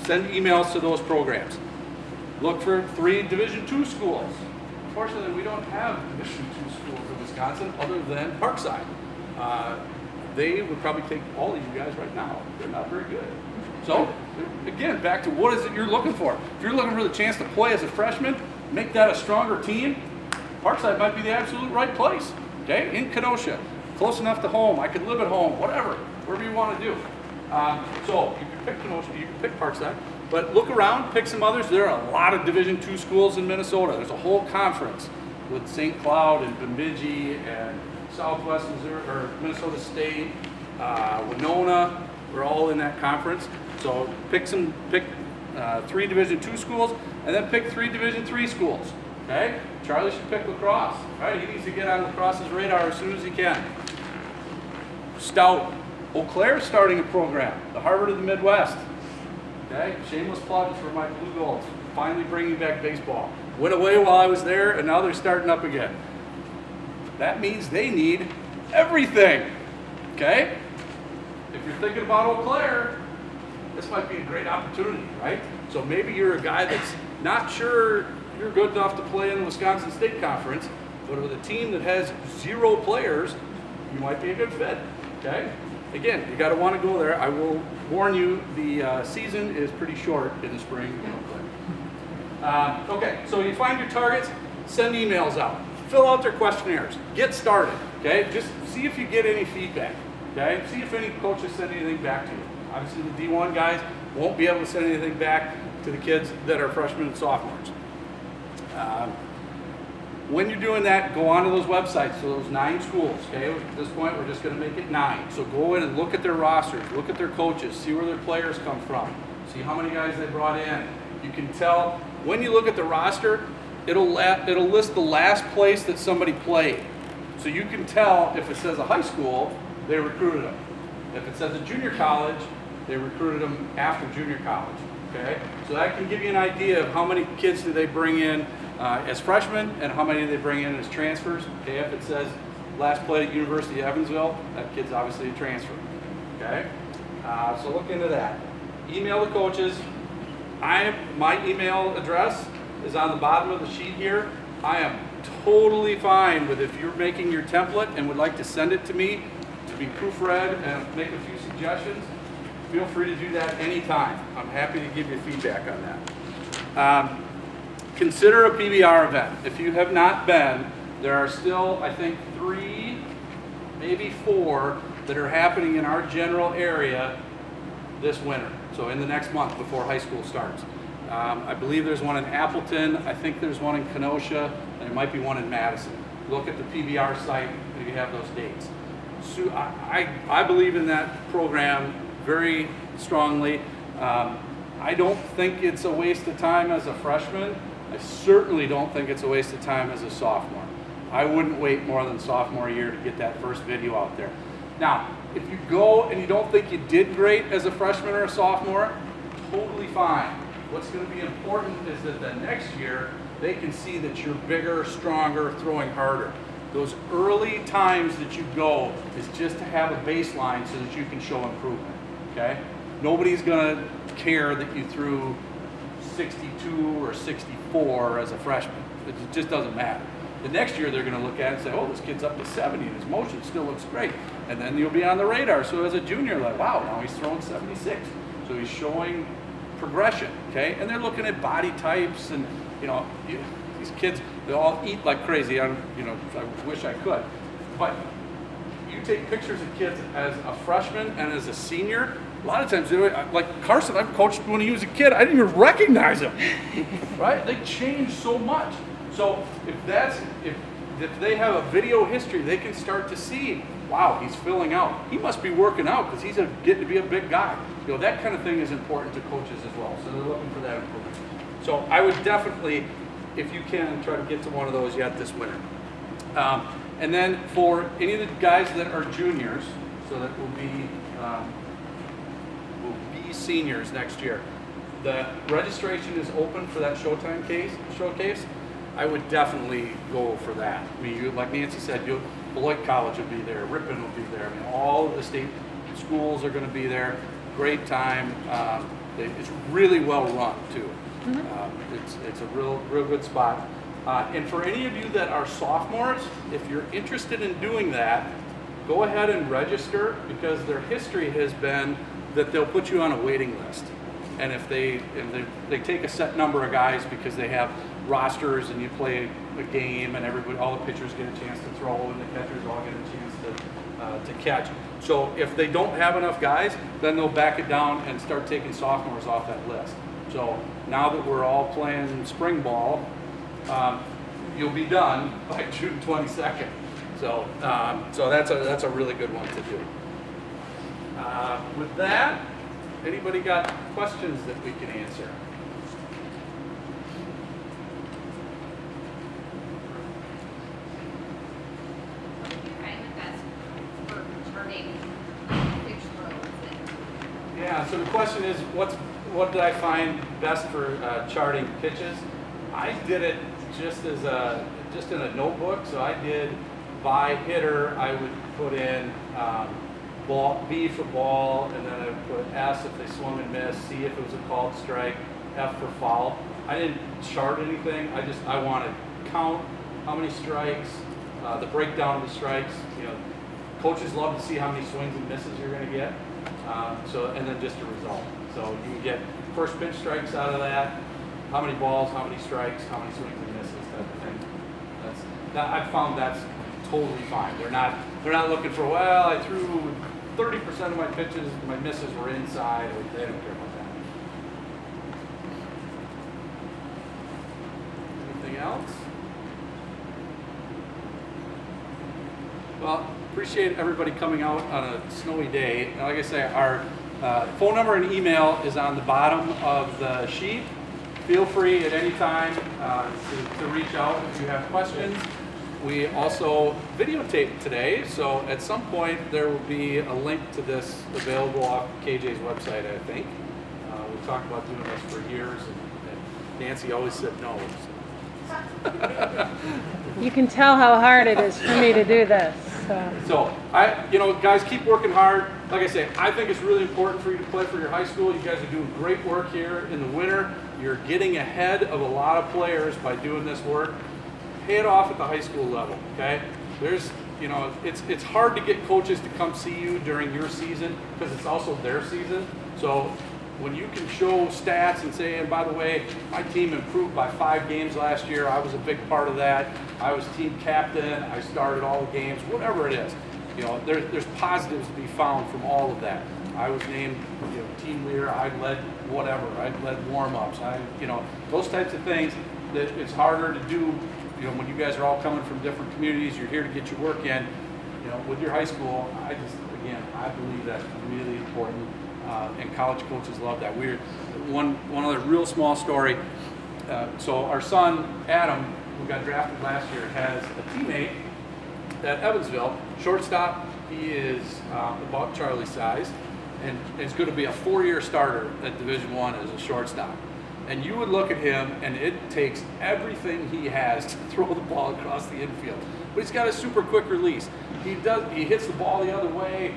Send emails to those programs. Look for 3 Division II schools. Unfortunately, we don't have Division II schools in Wisconsin other than Parkside. They would probably take all of you guys right now. They're not very good. So, again, back to what is it you're looking for? If you're looking for the chance to play as a freshman, make that a stronger team, Parkside might be the absolute right place. Okay, in Kenosha, close enough to home. I could live at home, whatever you want to do. So you can pick Kenosha, you can pick Parkside, but look around, pick some others. There are a lot of Division II schools in Minnesota. There's a whole conference with St. Cloud and Bemidji and Southwest Missouri, or Minnesota State, Winona. We're all in that conference. So pick 3 Division II schools, and then pick 3 Division III schools. Okay? Charlie should pick lacrosse. Right? He needs to get on lacrosse's radar as soon as he can. Stout. Eau Claire's starting a program. The Harvard of the Midwest. Okay? Shameless plug for my Blue Goals. Finally bringing back baseball. Went away while I was there, and now they're starting up again. That means they need everything. Okay? If you're thinking about Eau Claire, this might be a great opportunity, right? So maybe you're a guy that's not sure you're good enough to play in the Wisconsin State Conference, but with a team that has 0 players, you might be a good fit, okay? Again, you got to want to go there. I will warn you, the season is pretty short in the spring in Eau Claire. Okay, so you find your targets, send emails out, fill out their questionnaires, get started, okay? Just see if you get any feedback, okay? See if any coaches send anything back to you. Obviously, the D1 guys won't be able to send anything back to the kids that are freshmen and sophomores. When you're doing that, go onto those websites, so those 9 schools, okay? At this point, we're just going to make it 9. So go in and look at their rosters, look at their coaches, see where their players come from, see how many guys they brought in. You can tell, when you look at the roster, it'll list the last place that somebody played. So you can tell if it says a high school, they recruited them. If it says a junior college, they recruited them after junior college, okay? So that can give you an idea of how many kids do they bring in as freshmen and how many do they bring in as transfers. Okay, if it says last played at University of Evansville, that kid's obviously a transfer, okay? So look into that. Email the coaches. My email address is on the bottom of the sheet here. I am totally fine with if you're making your template and would like to send it to me to be proofread and make a few suggestions. Feel free to do that anytime. I'm happy to give you feedback on that. Consider a PBR event. If you have not been, there are still, I think, 3, maybe 4 that are happening in our general area this winter. So in the next month before high school starts. I believe there's one in Appleton. I think there's one in Kenosha, and there might be one in Madison. Look at the PBR site if you have those dates. So I believe in that program very strongly. I don't think it's a waste of time as a freshman. I certainly don't think it's a waste of time as a sophomore. I wouldn't wait more than sophomore year to get that first video out there. Now, if you go and you don't think you did great as a freshman or a sophomore, totally fine. What's going to be important is that the next year, they can see that you're bigger, stronger, throwing harder. Those early times that you go is just to have a baseline so that you can show improvement, okay? Nobody's going to care that you threw 62 or 64 as a freshman. It just doesn't matter. The next year they're going to look at it and say, oh, this kid's up to 70 and his motion still looks great. And then you'll be on the radar. So as a junior, like, wow, now he's throwing 76. So he's showing progression, okay? And they're looking at body types and, you know, these kids, they all eat like crazy. I wish I could. But you take pictures of kids as a freshman and as a senior, a lot of times, like Carson, I've coached when he was a kid, I didn't even recognize him, right? They change so much. So if they have a video history, they can start to see, wow, he's filling out. He must be working out because he's getting to be a big guy. You know, that kind of thing is important to coaches as well. So they're looking for that improvement. So I would definitely, if you can, try to get to one of those yet this winter. And then for any of the guys that are juniors, so that will be seniors next year, the registration is open for that Showtime showcase. I would definitely go for that. I mean, like Nancy said, Beloit College will be there, Ripon will be there. I mean, all of the state schools are going to be there. Great time. It's really well run too. It's a real good spot. And for any of you that are sophomores, if you're interested in doing that, go ahead and register, because their history has been that they'll put you on a waiting list. And if they take a set number of guys because they have rosters and you play a game and all the pitchers get a chance to throw and the catchers all get a chance to catch. So if they don't have enough guys, then they'll back it down and start taking sophomores off that list. So now that we're all playing spring ball, you'll be done by June 22nd. So that's a really good one to do. With that, anybody got questions that we can answer? What do you find the best for charting pitch throws? Yeah, so the question is, what did I find best for charting pitches? I did it just in a notebook. So I did by hitter, I would put in B for ball, and then I would put S if they swung and missed, C if it was a called strike, F for foul. I didn't chart anything. I want to count how many strikes, the breakdown of the strikes. You know, coaches love to see how many swings and misses you're going to get. And then just a result. So you can get first pitch strikes out of that, how many balls, how many strikes, how many swings and misses, type of thing. I found that's totally fine. They're not looking for, well, I threw 30% of my pitches, my misses were inside. They don't care about that. Anything else? Well, appreciate everybody coming out on a snowy day. Like I say, our phone number and email is on the bottom of the sheet. Feel free at any time to reach out if you have questions. We also videotape today, so at some point there will be a link to this available off KJ's website, I think. We've talked about doing this for years, and Nancy always said no. So. You can tell how hard it is for me to do this. So, guys, keep working hard. Like I say, I think it's really important for you to play for your high school. You guys are doing great work here in the winter. You're getting ahead of a lot of players by doing this work. Pay it off at the high school level, okay? It's hard to get coaches to come see you during your season because it's also their season. So when you can show stats and say, and by the way, my team improved by 5 games last year, I was a big part of that. I was team captain, I started all the games, whatever it is. There's positives to be found from all of that. I was named team leader, I led whatever, I led warm-ups, those types of things that it's harder to do. When you guys are all coming from different communities, you're here to get your work in. With your high school, I believe that's really important, and college coaches love that. One other real small story. So our son Adam, who got drafted last year, has a teammate at Evansville, shortstop. He is about Charlie's size, and is going to be a 4-year starter at Division I as a shortstop. And you would look at him, and it takes everything he has to throw the ball across the infield. But he's got a super quick release. He hits the ball the other way.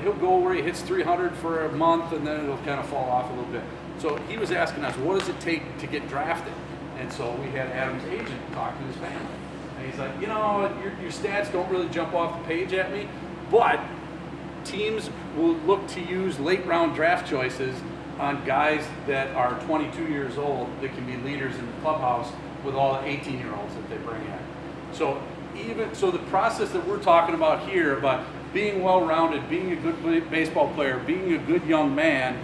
He'll go where he hits 300 for a month, and then it'll kind of fall off a little bit. So he was asking us, what does it take to get drafted? And so we had Adam's agent talk to his family. And he's like, your stats don't really jump off the page at me, but teams will look to use late round draft choices on guys that are 22 years old that can be leaders in the clubhouse with all the 18-year-olds that they bring in. So the process that we're talking about here about being well-rounded, being a good baseball player, being a good young man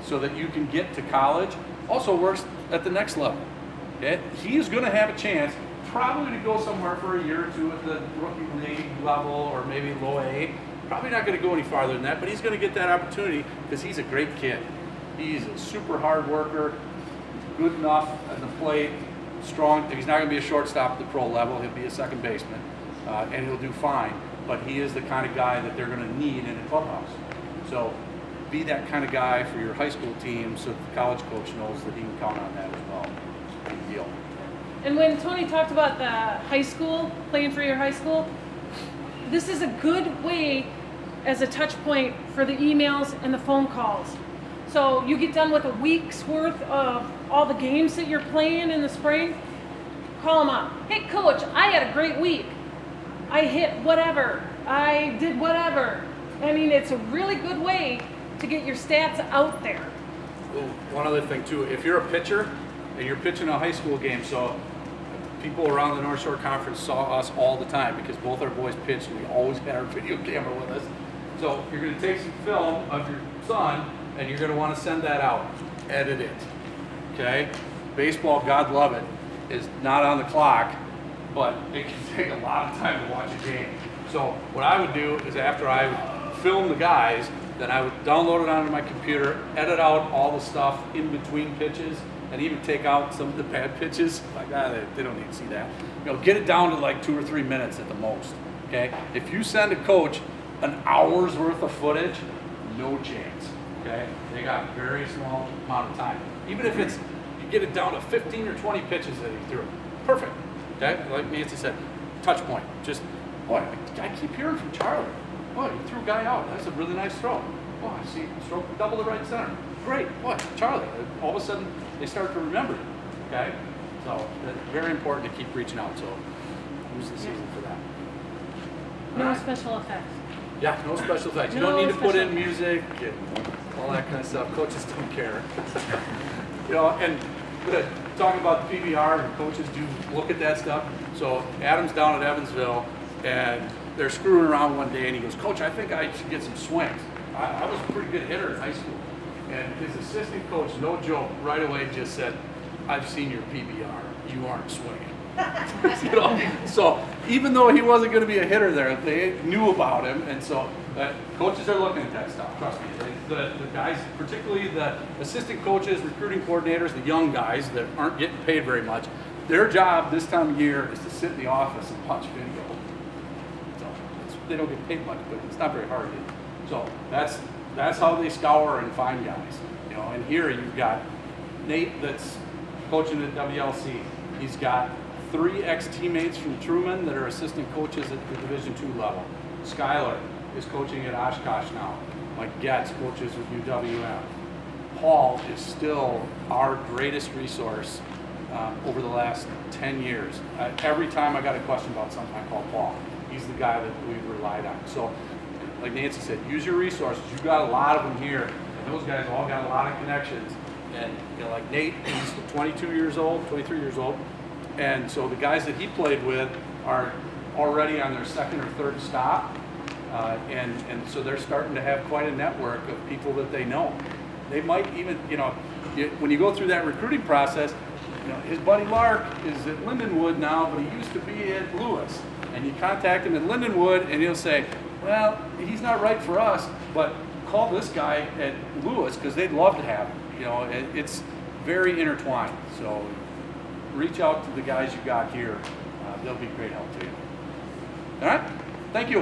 so that you can get to college also works at the next level. Okay? He is going to have a chance probably to go somewhere for a year or two at the rookie league level or maybe low A. Probably not going to go any farther than that, but he's going to get that opportunity because he's a great kid. He's a super hard worker, good enough at the plate, strong. He's not going to be a shortstop at the pro level. He'll be a second baseman, and he'll do fine. But he is the kind of guy that they're going to need in a clubhouse. So be that kind of guy for your high school team so that the college coach knows that he can count on that as well. Big deal. And when Tony talked about the high school, playing for your high school, this is a good way as a touch point for the emails and the phone calls. So you get done with a week's worth of all the games that you're playing in the spring, call them up. Hey coach, I had a great week. I hit whatever, I did whatever. I mean, it's a really good way to get your stats out there. Well, one other thing too, if you're a pitcher and you're pitching a high school game, so people around the North Shore Conference saw us all the time because both our boys pitched and we always had our video camera with us. So you're going to take some film of your son and you're going to want to send that out, edit it, okay? Baseball, God love it, is not on the clock, but it can take a lot of time to watch a game. So what I would do is after I would film the guys, then I would download it onto my computer, edit out all the stuff in between pitches, and even take out some of the bad pitches. Like, they don't need to see that. You know, get it down to like 2 or 3 minutes at the most, okay? If you send a coach an hour's worth of footage, no chance, okay? They got a very small amount of time. Even if it's, you get it down to 15 or 20 pitches that he threw, perfect, okay? Like Nancy said, touch point. Just, boy, I keep hearing from Charlie. Boy, he threw a guy out. That's a really nice throw. Oh, I see, stroke double the right center. Great, what, Charlie? All of a sudden, they start to remember it, okay? So, it's very important to keep reaching out, so use the season for that. No special effects. Yeah, no special effects. You No don't need to put special in music and all that kind of stuff. Coaches don't care. You know, and talking about the PBR, and coaches do look at that stuff. So Adam's down at Evansville, and they're screwing around one day, and he goes, Coach, I think I should get some swings. I was a pretty good hitter in high school. And his assistant coach, no joke, right away just said, I've seen your PBR. You aren't swinging. You know? So even though he wasn't going to be a hitter there, they knew about him. And so coaches are looking at that stuff, trust me. The guys, particularly the assistant coaches, recruiting coordinators, the young guys that aren't getting paid very much, their job this time of year is to sit in the office and punch video. So they don't get paid much, but it's not very hard either. So that's how they scour and find guys. You know, and here you've got Nate that's coaching at WLC. He's got 3 ex-teammates from Truman that are assistant coaches at the Division II level. Skylar is coaching at Oshkosh now. Mike Getz coaches with UWM. Paul is still our greatest resource over the last 10 years. Every time I got a question about something, I call Paul. He's the guy that we've relied on. So, like Nancy said, use your resources. You've got a lot of them here, and those guys all got a lot of connections. And you know, like Nate, he's 22 years old, 23 years old. And so the guys that he played with are already on their 2nd or 3rd stop. And so they're starting to have quite a network of people that they know. They might even, you know, when you go through that recruiting process, you know, his buddy Lark is at Lindenwood now, but he used to be at Lewis. And you contact him at Lindenwood and he'll say, well, he's not right for us, but call this guy at Lewis because they'd love to have him. You know, it's very intertwined. So reach out to the guys you got here. They'll be great help to you. All right? Thank you.